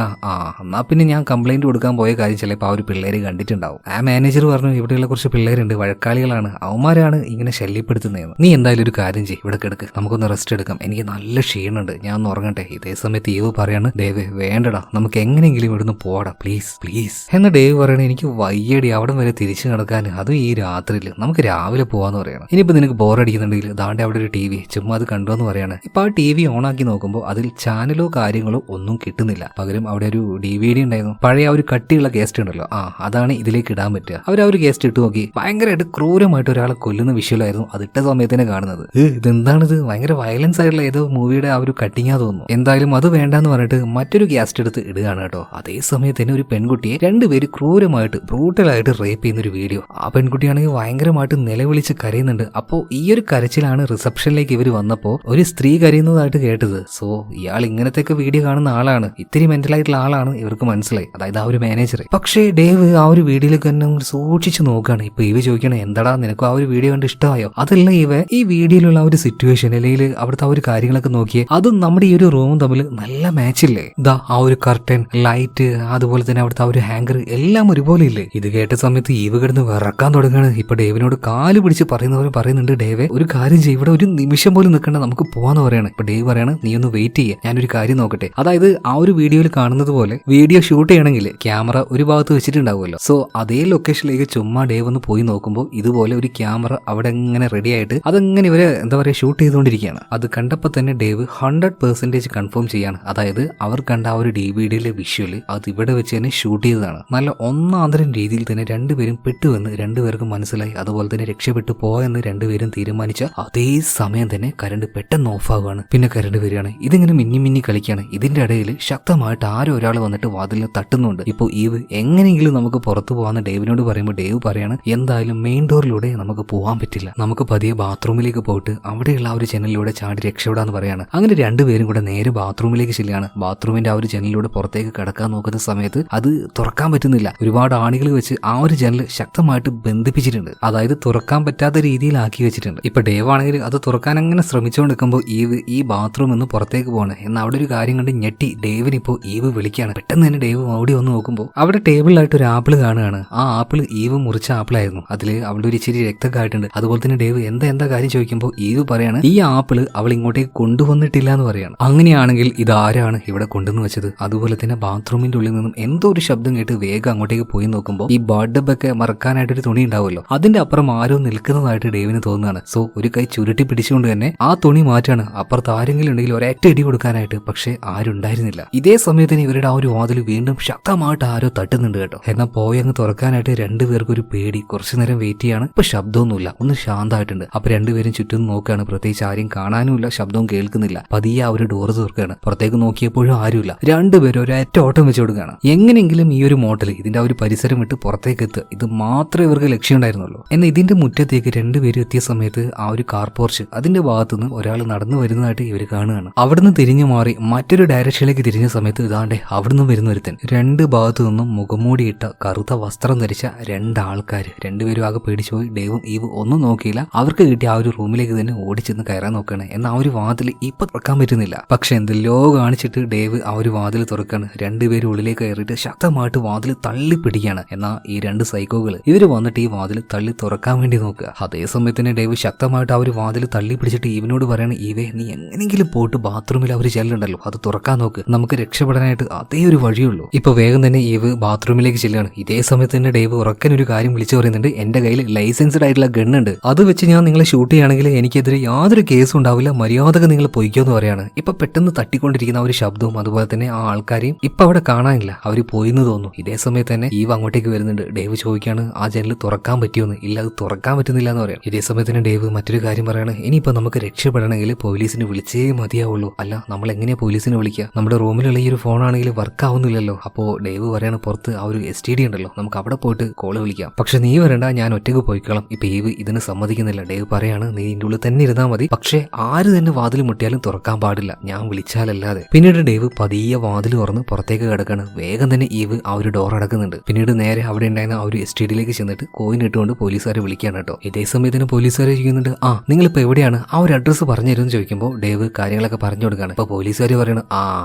എന്നാ പിന്നെ ഞാൻ കംപ്ലൈന്റ് കൊടുക്കാൻ പോയ കാര്യം ചിലപ്പോൾ ആ ഒരു പിള്ളേര് കണ്ടിട്ടുണ്ടാവും. ആ മാനേജർ പറഞ്ഞു ഇവിടെയുള്ള കുറച്ച് പിള്ളേരുണ്ട്, വഴക്കാളികളാണ്, അവന്മാരാണ് ഇങ്ങനെ ശല്യപ്പെടുത്തുന്നതെന്ന്. നീ എന്തായാലും ഒരു കാര്യം ചെയ്യ്, ഇവിടെ കിടക്ക്, നമുക്കൊന്ന് റെസ്റ്റ് എടുക്കാം, എനിക്ക് നല്ല ക്ഷീണുണ്ട്, ഞാൻ ഒന്ന് ഉറങ്ങട്ടെ. ഇതേ സമയത്ത് ഈവ് പറയാണ് ഡേവ് വേണ്ടടാ, നമുക്ക് എങ്ങനെയെങ്കിലും ഇവിടുന്ന് പോടാ പ്ലീസ് പ്ലീസ് എന്ന് ഡേവ് പറയണേ. എനിക്ക് വയ്യടി അവിടെ വരെ തിരിച്ചു നടക്കാൻ, അതും ഈ രാത്രിയിൽ, നമുക്ക് രാവിലെ പോവാന്ന് പറയണം. ഇനിയിപ്പോ നിനക്ക് ബോറടിക്കുന്നുണ്ടെങ്കിൽ ദാണ്ടെ അവിടെ ഒരു TV, ചുമ്മാ അത് കണ്ടു എന്ന് പറയാണ്. ഇപ്പൊ ആ TV ഓൺ ആക്കി നോക്കുമ്പോൾ അതിൽ ചാനലോ കാര്യങ്ങളോ ഒന്നും കിട്ടുന്നില്ല. പകരം അവിടെ ഒരു DVD ഉണ്ടായിരുന്നു, പഴയ ആ ഒരു കട്ടിയുള്ള കേസ്റ്റ് ഉണ്ടല്ലോ, അതാണ് ഇതിലേക്ക് ഇടാൻ പറ്റുക. അവർ ആ ഒരു കേസ്റ്റ് ഇട്ട് നോക്കി, ഭയങ്കരമായിട്ട് ക്രൂരമായിട്ട് ഒരാളെ കൊല്ലുന്ന വിഷ്വലായിരുന്നു അതിട്ട സമയത്തിന് കാണുന്നത്. ഇതെന്താണിത്, ഭയങ്കര വയലൻസ് ആയിട്ടുള്ള ഏതോ മൂവിയുടെ ആ ഒരു കട്ടിങ്ങാ തോന്നുന്നു. എന്തായാലും അത് വേണ്ടാന്ന് പറഞ്ഞിട്ട് മറ്റൊരു കേസ്റ്റ് എടുത്ത് ഇടുകയാണ് കേട്ടോ. അതേ സമയത്ത് തന്നെ ഒരു പെൺകുട്ടിയെ രണ്ടുപേര് ക്രൂരമായിട്ട് ബ്രൂട്ടലായിട്ട് റേപ്പ് ചെയ്യുന്ന ഒരു വീഡിയോ. ആ പെൺകുട്ടിയാണെങ്കിൽ ഭയങ്കരമായിട്ട് നിലവിളിച്ച് കരയുന്നുണ്ട്. അപ്പോൾ ഈ ഒരു കരച്ചിലാണ് റിസപ്ഷനിലേക്ക് ഇവർ വന്നപ്പോൾ ഒരു സ്ത്രീ കരയുന്നതായിട്ട് കേട്ടത്. സോ ഇയാൾ ഇങ്ങനത്തെയൊക്കെ വീഡിയോ കാണുന്ന ആളാണ്, ഇത്തിരി മെന്റലായിട്ടുള്ള ആളാണ് ഇവർക്ക് മനസ്സിലായി, അതായത് ആ ഒരു മാനേജർ. പക്ഷേ ഡേവ് ആ ഒരു വീഡിയോയിലേക്ക് തന്നെ സൂക്ഷിച്ച് നോക്കുകയാണ്. ഇപ്പൊ ഇവ ചോദിക്കണം എന്താടാ നിനക്ക് ആ ഒരു ഒരു വീഡിയോ കണ്ട് ഇഷ്ടമായോ? അതല്ല ഈ വീഡിയോയിലുള്ള ഒരു സിറ്റുവേഷൻ അല്ലെങ്കിൽ അവിടുത്തെ ആ ഒരു കാര്യങ്ങളൊക്കെ നോക്കിയേ, അതും നമ്മുടെ ഈ ഒരു റൂമും തമ്മിൽ നല്ല മാച്ച് ഇല്ലേ? ദാ ആ ഒരു കർട്ടൻ, ലൈറ്റ്, അതുപോലെ തന്നെ അവിടുത്തെ ആ ഒരു ഹാങ്കർ എല്ലാം ഒരുപോലെ ഇല്ലേ? ഇത് കേട്ട സമയത്ത് ഈവ് കിടന്ന് വിറക്കാൻ തുടങ്ങാണ്. ഇപ്പൊ ഡേവിനോട് കാല് പിടിച്ച് പറയുന്നുണ്ട്, ഡേവേ ഒരു കാര്യം ചെയ്യും, ഇവിടെ ഒരു നിമിഷം പോലും നിൽക്കണ്ട, നമുക്ക് പോവാന്ന് പറയാണ്. ഇപ്പൊ ഡേവ് പറയാണ്, നീ ഒന്ന് വെയിറ്റ് ചെയ്യേ, ഞാനൊരു കാര്യം നോക്കട്ടെ. അതായത് ആ ഒരു വീഡിയോയിൽ കാണുന്നത് പോലെ വീഡിയോ ഷൂട്ട് ചെയ്യണമെങ്കിൽ ക്യാമറ ഒരു ഭാഗത്ത് വെച്ചിട്ടുണ്ടാവുമല്ലോ. സോ അതേ ലൊക്കേഷനിലേക്ക് ചുമ്മാ ഡേവ് ഒന്ന് പോയി നോക്കുമ്പോൾ ഇതുപോലെ ഒരു ക്യാമറ അവിടെ ഇങ്ങനെ റെഡി ആയിട്ട് അതങ്ങനെ ഇവരെ എന്താ പറയുക ഷൂട്ട് ചെയ്തുകൊണ്ടിരിക്കുകയാണ്. അത് കണ്ടപ്പോൾ തന്നെ ഡേവ് 100% കൺഫേം ചെയ്യാണ്. അതായത് അവർ കണ്ട ആ ഒരു DVDയിലെ വിഷ്വല് അത് ഇവിടെ വെച്ച് തന്നെ ഷൂട്ട് ചെയ്തതാണ്. നല്ല ഒന്നാന്തരം രീതിയിൽ തന്നെ രണ്ടുപേരും പെട്ടുവെന്ന് രണ്ടുപേർക്കും മനസ്സിലായി. അതുപോലെ തന്നെ രക്ഷപ്പെട്ടു പോയെന്ന് രണ്ടുപേരും തീരുമാനിച്ച അതേ സമയം തന്നെ കറണ്ട് പെട്ടെന്ന് ഓഫ് ആവുകയാണ്. പിന്നെ കറണ്ട് വരികയാണ്. ഇതിങ്ങനെ മിന്നി കളിക്കുകയാണ്. ഇതിന്റെ ഇടയിൽ ശക്തമായിട്ട് ആരോ ഒരാൾ വന്നിട്ട് വാതിലിന് തട്ടുന്നുണ്ട്. ഇപ്പോൾ ഈവ് എങ്ങനെയെങ്കിലും നമുക്ക് പുറത്തു പോകാന്ന് ഡേവിനോട് പറയുമ്പോൾ ഡേവ് പറയാണ്, എന്തായാലും മെയിൻ ഡോറിലൂടെ നമുക്ക് പോകാൻ പറ്റില്ല, നമുക്ക് പതിയെ ബാത്റൂമിലേക്ക് പോയിട്ട് അവിടെയുള്ള ആ ഒരു ജനലിലൂടെ ചാടി രക്ഷപ്പെടാന്ന് പറയാണ്. അങ്ങനെ രണ്ടുപേരും കൂടെ നേരെ ബാത്റൂമിലേക്ക് ചെല്ലുകയാണ്. ബാത്റൂമിന്റെ ആ ഒരു ജനലിലൂടെ പുറത്തേക്ക് കടക്കാൻ നോക്കുന്ന സമയത്ത് അത് തുറക്കാൻ പറ്റുന്നില്ല. ഒരുപാട് ആണികൾ വെച്ച് ആ ഒരു ജനൽ ശക്തമായിട്ട് ബന്ധിപ്പിച്ചിട്ടുണ്ട്. അതായത് തുറക്കാൻ പറ്റാത്ത രീതിയിലാക്കി വെച്ചിട്ടുണ്ട്. ഇപ്പൊ ഡേവ് ആണെങ്കിൽ അത് തുറക്കാൻ അങ്ങനെ ശ്രമിച്ചുകൊണ്ട് നിൽക്കുമ്പോൾ ഈവ് ഈ ബാത്റൂം നിന്ന് പുറത്തേക്ക് പോകണം. എന്നാൽ അവിടെ ഒരു കാര്യം കണ്ട് ഞെട്ടി ഡേവിന് ഇപ്പോൾ ഈവ് വിളിക്കുകയാണ്. പെട്ടെന്ന് തന്നെ ഡേവ് ഓടി വന്ന് നോക്കുമ്പോൾ അവിടെ ടേബിളിലായിട്ട് ഒരു ആപ്പിൾ കാണുകയാണ്. ആ ആപ്പിൾ ഈവ് മുറിച്ച ആപ്പിളായിരുന്നു. അതിൽ അവളുടെ ഒരു ഇച്ചിരി രക്തമൊക്കെ ആയിട്ടുണ്ട്. അതുപോലെ തന്നെ ഡേവ് എന്താ കാര്യം ചോദിക്കുമ്പോൾ ഈവ് പറയാണ്, ഈ ആപ്പിൾ അവൾ ഇങ്ങോട്ടേക്ക് കൊണ്ടുവന്നിട്ടില്ല എന്ന് പറയാണ്. അങ്ങനെയാണെങ്കിൽ ഇതാരാണ് ഇവിടെ കൊണ്ടുവന്ന് വെച്ചത്? അതുപോലെ തന്നെ ബാത്റൂമിന്റെ ഉള്ളിൽ നിന്നും എന്തോ ഒരു ശബ്ദം കേട്ട് വേഗം അങ്ങോട്ടേക്ക് പോയി നോക്കുമ്പോൾ ഈ ബർഡബൊക്കെ മറക്കാനായിട്ടൊരു തുണി ഉണ്ടാവുമല്ലോ, അതിന്റെ അപ്പുറം ആരോ നിൽക്കുന്നതായിട്ട് ഡേവിന് തോന്നുകയാണ്. സോ ഒരു കൈ ചുരുട്ടി പിടിച്ചുകൊണ്ട് തന്നെ ആ തുണി മാറ്റാണ്. അപ്പുറത്ത് ആരെങ്കിലും ഉണ്ടെങ്കിൽ ഒരൊറ്റ ഇടി കൊടുക്കാനായിട്ട്. പക്ഷെ ആരുണ്ടായിരുന്നില്ല. ഇതേ സമയത്തിന് ഇവരുടെ ആ ഒരു വാതിൽ വീണ്ടും ശക്തമായിട്ട് ആരോ തട്ടുന്നുണ്ട് കേട്ടോ. എന്നാൽ പോയി അങ്ങ് തുറക്കാനായിട്ട് രണ്ടുപേർക്കും ഒരു പേടി. കുറച്ചു നേരം വെയിറ്റ് ചെയ്യാണ്. ഇപ്പൊ ശബ്ദമൊന്നുമില്ല, ഒന്ന് ശാന്തമായിട്ടുണ്ട്. അപ്പൊ രണ്ടുപേരും ചുറ്റും നോക്കുകയാണ്. പ്രത്യേകിച്ച് ആരെയും കാണാനുമില്ല, ശബ്ദവും കേൾക്കുന്നില്ല. പതിയെ ആ ഒരു ഡോറ് തുറക്കുകയാണ്. പുറത്തേക്ക് നോക്കിയപ്പോഴും ആരുമില്ല. രണ്ടുപേരും ഒരൊറ്റ ഓട്ടം വെച്ച് കൊടുക്കുകയാണ്. എങ്ങനെയെങ്കിലും ഈ ഒരു മോട്ടൽ ഇതിന്റെ ആ ഒരു പരിസരം വിട്ട് പുറത്തേക്ക് എത്തുക, ഇത് മാത്രമേ ഇവർക്ക് ലക്ഷ്യം ഉണ്ടായിരുന്നുള്ളൂ. എന്നാൽ ഇതിന്റെ മുറ്റത്തേക്ക് രണ്ടുപേരും എത്തിയ സമയത്ത് ആ ഒരു കാർ പോർച്ച് അതിന്റെ ഭാഗത്തുനിന്ന് ഒരാൾ നടന്നു വരുന്നതായിട്ട് ഇവർ കാണുകയാണ്. അവിടുന്ന് തിരിഞ്ഞു മാറി മറ്റൊരു ഡയറക്ഷനിലേക്ക് തിരിഞ്ഞ സമയത്ത് ഇതാണ്ടേ അവിടുന്ന് വരുന്ന ഒരുത്തൻ. രണ്ട് ഭാഗത്തു നിന്നും മുഖംമൂടിയിട്ട കറുത്ത വസ്ത്രം ധരിച്ച രണ്ടാൾക്കാർ. രണ്ടുപേരും ആകെ പേടിച്ചുപോയി. ഡേവും ഈവ് ഒന്നും നോക്കിയില്ല. അവർക്ക് കിട്ടിയ ആ ഒരു റൂമിലേക്ക് തന്നെ ഓടിച്ചെന്ന് കയറാൻ നോക്കുകയാണ്. എന്നാൽ ആ ഒരു വാതിൽ ഇപ്പൊ തുറക്കാൻ പറ്റുന്നില്ല. പക്ഷെ എന്തെല്ലോ കാണിച്ചിട്ട് ഡേവ് ആ ഒരു വാതിൽ തുറക്കാണ്. രണ്ടുപേരും ഉള്ളിലേക്ക് കയറിയിട്ട് ശക്തമായിട്ട് വാതിൽ തള്ളി പിടിക്കുകയാണ്. എന്നാൽ ഈ രണ്ട് സൈക്കോകൾ ഇവര് വന്നിട്ട് ഈ വാതിൽ തള്ളി തുറക്കാൻ വേണ്ടി നോക്കുക. അതേ സമയത്ത് തന്നെ ഡേവ് ശക്തമായിട്ട് ആ ഒരു വാതിൽ തള്ളി പിടിച്ചിട്ട് ഈവിനോട് പറയാണ്, ഈവേ നീ എങ്ങനെങ്കിലും പോയിട്ട് ബാത്റൂമിൽ അവർ ചെല്ലുണ്ടല്ലോ അത് തുറക്കാൻ നോക്ക്, നമുക്ക് രക്ഷപ്പെടാനായിട്ട് അതേ ഒരു വഴിയുള്ളൂ. ഇപ്പൊ വേഗം തന്നെ ഈവ് ബാത്റൂമിലേക്ക് ചെല്ലുകയാണ്. ഇതേ സമയത്ത് തന്നെ ഡേവ് ഉറക്കൻ ഒരു കാര്യം വിളിച്ചു പറയുന്നുണ്ട്, എന്റെ കയ്യിൽ ലൈസൻസ്ഡ് ആയിട്ടുള്ള ഗണ്ണുണ്ട്, അത് വെച്ച് ഞാൻ നിങ്ങളെ ഷൂട്ട് ചെയ്യുകയാണെങ്കിൽ എനിക്കെതിരെ യാതൊരു കേസും ഉണ്ടാവില്ല, മര്യാദക്ക് നിങ്ങൾ പൊയ്ക്കോന്ന് പറയാണ്. ഇപ്പൊ പെട്ടെന്ന് തട്ടിക്കൊണ്ടിരിക്കുന്ന ഒരു ശബ്ദവും അതുപോലെ തന്നെ ആ ആൾക്കാരെയും ഇപ്പൊ അവിടെ കാണാനില്ല, അവര് പോയിന്ന് തോന്നുന്നു. ഇതേ സമയത്ത് തന്നെ ഈവ് അങ്ങോട്ടേക്ക് വരുന്നുണ്ട്. ഡേവ് ചോദിക്കാണ്, ആ ജനൽ തുറക്കാൻ പറ്റിയോന്ന്. ഇല്ല, അത് തുറക്കാൻ പറ്റുന്നില്ല എന്ന് പറയാം. ഇതേ സമയത്ത് തന്നെ ഡേവ് മറ്റൊരു കാര്യം പറയാണ്, ഇനിയിപ്പോ നമുക്ക് രക്ഷപ്പെടണമെങ്കിൽ പോലീസിന് വിളിച്ചേ മതിയാവുള്ളൂ. അല്ല, നമ്മൾ എങ്ങനെയാ പോലീസിനെ വിളിക്കുക? നമ്മുടെ റൂമിലുള്ള ഈ ഒരു ഫോൺ ആണെങ്കിൽ വർക്ക് ആവുന്നില്ലല്ലോ. അപ്പോ ഡേവ് പറയാണ്, പുറത്ത് ആ ഒരു STD ഉണ്ടല്ലോ, നമുക്ക് അവിടെ പോയിട്ട് കോള് വിളിക്കാം. പക്ഷെ നീ വരണ്ട, ഞാൻ ഒറ്റയ്ക്ക് പോയിക്കോളാം. ഇപ്പൊ ഈവ് ഇതിന് സമ്മതിക്കുന്നില്ല. ഡേവ് പറയാണ്, നീ ഇതിന്റെ ഉള്ളിൽ തന്നെ ഇരുന്നാൽ മതി, പക്ഷെ ആര് തന്നെ വാതിൽ മുട്ടിയാലും തുറക്കാൻ പാടില്ല, ഞാൻ വിളിച്ചാലല്ലാതെ. പിന്നീട് ഡേവ് പതിയെ വാതിൽ തുറന്ന് പുറത്തേക്ക് കിടക്കാണ്. വേഗം തന്നെ ഈവ് ആ ഒരു ഡോർ അടക്കുന്നുണ്ട്. പിന്നീട് നേരെ അവിടെ ഉണ്ടായിരുന്ന ആ ഒരു STDയിലേക്ക് ചെന്നിട്ട് കോയിൻ ഇട്ടുകൊണ്ട് പോലീസുകാരെ വിളിക്കുകയാണ് കേട്ടോ. ഇതേ സമയത്തിന് പോലീസുകാരെ ചോദിക്കുന്നുണ്ട്, നിങ്ങളിപ്പോ എവിടെയാണ്, ആ ഒരു അഡ്രസ്സ് പറഞ്ഞു തരുമെന്ന് ചോദിക്കുമ്പോൾ ഡേവ് കാര്യങ്ങളൊക്കെ പറഞ്ഞു കൊടുക്കുകയാണ്. ഇപ്പൊ പോലീസുകാർ പറയണം,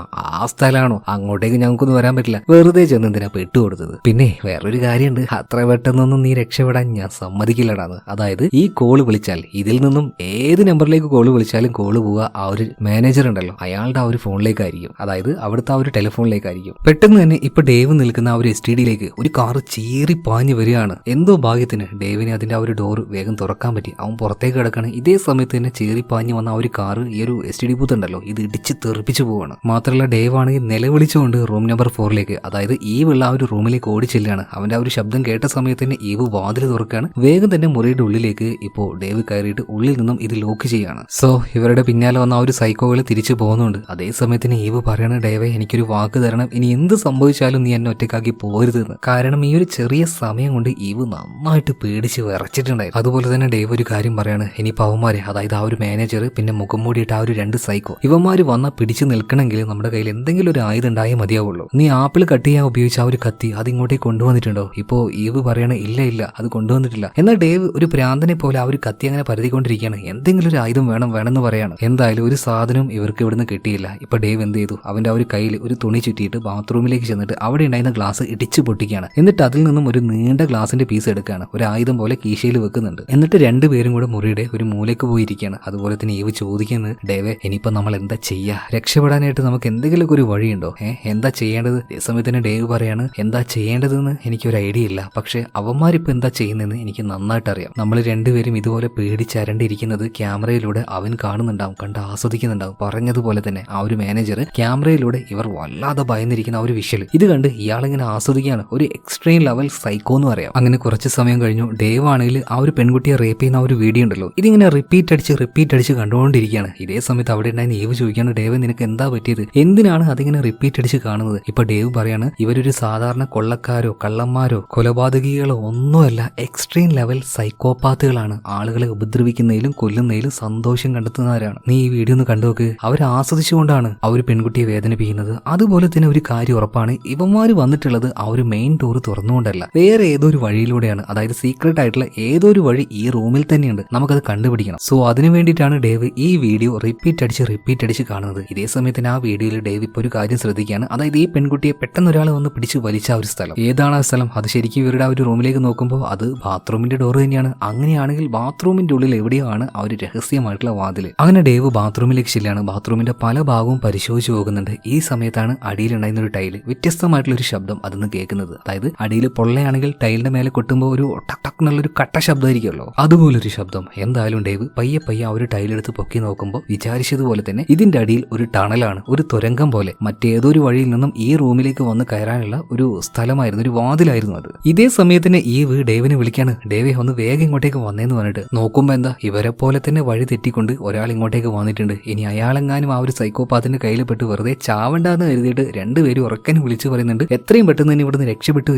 ആ സ്ഥലമാണോ, അങ്ങോട്ടേക്ക് ഞങ്ങൾക്കൊന്നും വരാൻ പറ്റില്ല, വെറുതെ ചെന്ന് എന്തിനാ പെട്ടു കൊടുത്തത്. പിന്നെ വേറൊരു കാര്യമുണ്ട്, അത്ര പെട്ടെന്നൊന്നും നീ രക്ഷപ്പെടാൻ ഞാൻ സമ്മതിക്കില്ലടാന്ന്. അതായത് ഈ കോള് വിളിച്ചാൽ ഇതിൽ നിന്നും ഏത് നമ്പറിലേക്ക് കോള് വിളിച്ചാലും കോള് പോവുക ആ ഒരു മാനേജർ ഉണ്ടല്ലോ അയാളുടെ ആ ഒരു ഫോണിലേക്കായിരിക്കും, അതായത് അവിടുത്തെ ആ ഒരു ടെലിഫോണിലേക്കായിരിക്കും. പെട്ടെന്ന് തന്നെ ഇപ്പൊ ഡേവ് നിൽക്കുന്ന ആ ഒരു STDയിലേക്ക് ഒരു കാറ് ചീറി പാഞ്ഞു വരികയാണ്. എന്തോ ഭാഗ്യത്തിന് ഡേവിനെ അതിന്റെ ആ ഒരു ഡോറ് വേഗം തുറക്കാൻ പറ്റി. അവൻ പുറത്തേക്ക് കിടക്കാണ്. ഇതേ സമയത്ത് തന്നെ ചീറി പാഞ്ഞു വന്ന ആ ഒരു കാറ് ഈ ഒരു STD ബൂത്ത് ഉണ്ടല്ലോ ഇത് ഇടിച്ച് തെറിപ്പിച്ചു പോവാണ്. മാത്രമല്ല ഡേവ് ആണെങ്കിൽ നിലവിളിച്ചുകൊണ്ട് റൂം നമ്പർ 4ലേക്ക്, അതായത് ഈവുള്ള ആ ഒരു റൂമിലേക്ക് ഓടിച്ചെല്ലാണ്. അവന്റെ ആ ഒരു ശബ്ദം കേട്ട സമയത്ത് തന്നെ ഈവ് വാതിൽ തുറക്കാണ്. വേഗം തന്നെ മുറിയുടെ ഉള്ളിലേക്ക് ഇപ്പോൾ ഡേവ് കയറിയിട്ട് ഉള്ളിൽ നിന്നും ഇത് ലോക്ക് ചെയ്യാണ്. സോ ഇവരുടെ പിന്നാലെ വന്ന ആ ഒരു സൈക്കോകൾ തിരിച്ചു പോകുന്നുണ്ട്. അതേ സമയത്തിന് ഈവ് പറയണ, ഡേവേ എനിക്കൊരു വാക്ക് തരണം, ഇനി എന്ത് സംഭവിച്ചാലും നീ എന്നെ ഒറ്റയ്ക്കാക്കി പോരുതെന്ന്. കാരണം ഈ ഒരു ചെറിയ സമയം കൊണ്ട് ഈവ് നന്നായിട്ട് പേടിച്ച് വിറച്ചിട്ടുണ്ടായിരുന്നു. അതുപോലെ തന്നെ ഡേവ് ഒരു കാര്യം പറയാണ്, ഇനിയിപ്പോൾ അവന്മാരെ, അതായത് ആ ഒരു മാനേജർ പിന്നെ മുഖം മൂടിയിട്ട് ആ ഒരു രണ്ട് സൈക്കോ ഇവന്മാര് വന്നാൽ പിടിച്ചു നിൽക്കണമെങ്കിൽ നമ്മുടെ കയ്യിൽ എന്തെങ്കിലും ഒരു ആയുധം ഉണ്ടായേ മതിയാവുള്ളൂ. നീ ആപ്പിൾ കട്ട് ചെയ്യാൻ ഉപയോഗിച്ച ആ ഒരു കത്തി അത് ഇങ്ങോട്ടേക്ക് കൊണ്ടുവന്നിട്ടുണ്ടോ? ഇപ്പോ ഈവ് പറയണ, ഇല്ല അത് കൊണ്ടുവന്നിട്ടില്ല. എന്നാൽ ഡേവ് ഡേവ് ഒരു പ്രാന്തനെ പോലെ ആ ഒരു കത്തി അങ്ങനെ പരതിക്കൊണ്ടിരിക്കുകയാണ്. എന്തെങ്കിലും ഒരു ആയുധം വേണമെന്ന് പറയാണ്. എന്തായാലും ഒരു സാധനവും ഇവർക്ക് ഇവിടുന്ന് കിട്ടിയില്ല. ഇപ്പൊ ഡേവ് എന്ത് ചെയ്തു, അവന്റെ ആ ഒരു കയ്യിൽ ഒരു തുണി ചുറ്റിയിട്ട് ബാത്റൂമിലേക്ക് ചെന്നിട്ട് അവിടെ ഉണ്ടായിരുന്ന ഗ്ലാസ് ഇടിച്ചു പൊട്ടിക്കുകയാണ്. എന്നിട്ട് അതിൽ നിന്നും ഒരു നീണ്ട ഗ്ലാസിന്റെ പീസ് എടുക്കുകയാണ്. ഒരു ആയുധം പോലെ കീശയിൽ വെക്കുന്നുണ്ട്. എന്നിട്ട് രണ്ടുപേരും കൂടെ മുറിയുടെ ഒരു മൂലയ്ക്ക് പോയിരിക്കുകയാണ്. അതുപോലെ തന്നെ ഈവ് ചോദിക്കുന്നത്, ഡേവേ ഇനിയിപ്പോ നമ്മൾ എന്താ ചെയ്യാ, രക്ഷപ്പെടാനായിട്ട് നമുക്ക് എന്തെങ്കിലുമൊക്കെ ഒരു വഴിയുണ്ടോ, എന്താ ചെയ്യേണ്ടത്? ഈ സമയത്തിന് ഡേവ് പറയാണ്, എന്താ ചെയ്യേണ്ടതെന്ന് എനിക്കൊരു ഐഡിയ ഇല്ല, പക്ഷെ അവന്മാരിപ്പോ എന്താ ചെയ്യുന്നതെന്ന് എനിക്ക് നന്നായിട്ട് അറിയാം. നമ്മൾ രണ്ടുപേരും ഇതുപോലെ പേടിച്ചരണ്ടിരിക്കുന്നത് ക്യാമറയിലൂടെ അവൻ കാണുന്നുണ്ടാവും, കണ്ട് ആസ്വദിക്കുന്നുണ്ടാവും. പറഞ്ഞതുപോലെ തന്നെ ആ ഒരു മാനേജർ ക്യാമറയിലൂടെ ഇവർ വല്ലാതെ ഭയന്നിരിക്കുന്ന ആ ഒരു വിഷ്വൽ ഇത് കണ്ട് ഇയാളിങ്ങനെ ആസ്വദിക്കുകയാണ്. ഒരു എക്സ്ട്രീം ലെവൽ സൈക്കോ എന്ന് പറയാം. അങ്ങനെ കുറച്ച് സമയം കഴിഞ്ഞു. ഡേവ് ആണെങ്കിൽ ആ ഒരു പെൺകുട്ടിയെ റേപ്പ് ചെയ്യുന്ന ആ ഒരു വീഡിയോ ഉണ്ടല്ലോ, ഇതിങ്ങനെ റിപ്പീറ്റ് അടിച്ച് കണ്ടുകൊണ്ടിരിക്കുകയാണ്. ഇതേ സമയത്ത് അവിടെ ഉണ്ടായിരുന്ന ഈവ് ചോദിക്കുകയാണ്, ഡേവ് നിനക്ക് എന്താ പറ്റിയത്, എന്തിനാണ് അതിങ്ങനെ റിപ്പീറ്റ് അടിച്ച് കാണുന്നത്? ഇപ്പൊ ഡേവ് പറയാണ്, ഇവരൊരു സാധാരണ കൊള്ളക്കാരോ കള്ളന്മാരോ കൊലപാതകികളോ ഒന്നുമല്ല, എക്സ്ട്രീം ലെവൽ സൈക്കോപാത്തുകളാണ്. ആളുകളെ ഉപദ്രവിക്കുന്നതിലും കൊല്ലുന്നതിലും സന്തോഷം കണ്ടെത്തുന്നവരാണ്. നീ ഈ വീഡിയോ ഒന്ന് കണ്ടുനോക്ക്. അവർ ആസ്വദിച്ചുകൊണ്ടാണ് ആ ഒരു പെൺകുട്ടിയെ വേദനിപ്പിക്കുന്നത്. അതുപോലെ തന്നെ ഒരു കാര്യം ഉറപ്പാണ്, ഇവന്മാര് വന്നിട്ടുള്ളത് ആ ഒരു മെയിൻ ഡോർ തുറന്നുകൊണ്ടല്ല, വേറെ ഏതോ ഒരു വഴിയിലൂടെയാണ്. അതായത് സീക്രട്ട് ആയിട്ടുള്ള ഏതോ ഒരു വഴി ഈ റൂമിൽ തന്നെയുണ്ട്, നമുക്കത് കണ്ടുപിടിക്കണം. സോ അതിനു വേണ്ടിയിട്ടാണ് ഡേവ് ഈ വീഡിയോ റിപ്പീറ്റ് അടിച്ച് കാണുന്നത്. ഇതേ സമയത്തിന് ആ വീഡിയോയിൽ ഡേവ് ഇപ്പൊ ഒരു കാര്യം ശ്രദ്ധിക്കുകയാണ്. അതായത് ഈ പെൺകുട്ടിയെ പെട്ടെന്ന് ഒരാൾ വന്ന് പിടിച്ച് വലിച്ച ആ ഒരു സ്ഥലം ഏതാണ്? ആ സ്ഥലം അത് ശരിക്കും ഇവരുടെ ആ ഒരു റൂമിലേക്ക് നോക്കുമ്പോൾ അത് ബാത്റൂമിന്റെ ഡോർ തന്നെയാണ്. അങ്ങനെയാണെങ്കിൽ ബാത്റൂമിന്റെ ഉള്ളിൽ എവിടെയാണ് ആ ഒരു രഹസ്യമായിട്ടുള്ള വാതില്? അങ്ങനെ ഡേവ് ബാത്റൂമിലേക്ക് ചെല്ലാണ്. ബാത്റൂമിന്റെ പല ഭാഗവും പരിശോധിച്ചു പോകുന്നുണ്ട്. ഈ സമയത്താണ് അടിയിലുണ്ടായിരുന്ന ഒരു ടൈല് വ്യത്യസ്തമായിട്ടുള്ള ഒരു ശബ്ദം അതൊന്ന് കേൾക്കുന്നത്. അതായത് അടിയിൽ പൊള്ളയാണെങ്കിൽ ടൈലിന്റെ മേലെ കൊട്ടുമ്പോൾ ഒരു ടക് ടക് എന്നുള്ളൊരു കട്ട ശബ്ദമായിരിക്കുമല്ലോ, അതുപോലൊരു ശബ്ദം. എന്തായാലും ഡേവ് പയ്യെ ആ ഒരു ടൈലെടുത്ത് പൊക്കി നോക്കുമ്പോൾ വിചാരിച്ചതുപോലെ തന്നെ ഇതിന്റെ അടിയിൽ ഒരു ടണലാണ്, ഒരു തുരങ്കം പോലെ. മറ്റേതൊരു വഴിയിൽ നിന്നും ഈ റൂമിലേക്ക് വന്ന് കയറാനുള്ള ഒരു സ്ഥലമായിരുന്നു, ഒരു വാതിലായിരുന്നു അത്. ഇതേ സമയത്തിന് ഈവ് ഡേവിനെ വിളിക്കാണ്, ഡേവെ ഒന്ന് വേഗം ഇങ്ങോട്ടേക്ക് വന്നേന്ന് പറഞ്ഞിട്ട്. നോക്കുമ്പോ എന്താ, ഇവരെ പോലെ തന്നെ വഴി തെറ്റിക്കൊണ്ട് ഒരാൾ ഇങ്ങോട്ടേക്ക് വന്നിട്ടുണ്ട്. ഇനി അയാളെങ്ങാനും ആ ഒരു സൈക്കോപാത്തിന്റെ കയ്യിൽ പെട്ട് വെറുതെ ചാവണ്ടെന്ന് കരുതിയിട്ട് രണ്ടുപേരും ഉറക്കനെ വിളിച്ചു പറയുന്നുണ്ട്, എത്രയും പെട്ടെന്ന് തന്നെ ഇവിടുന്ന് രക്ഷപ്പെട്ടു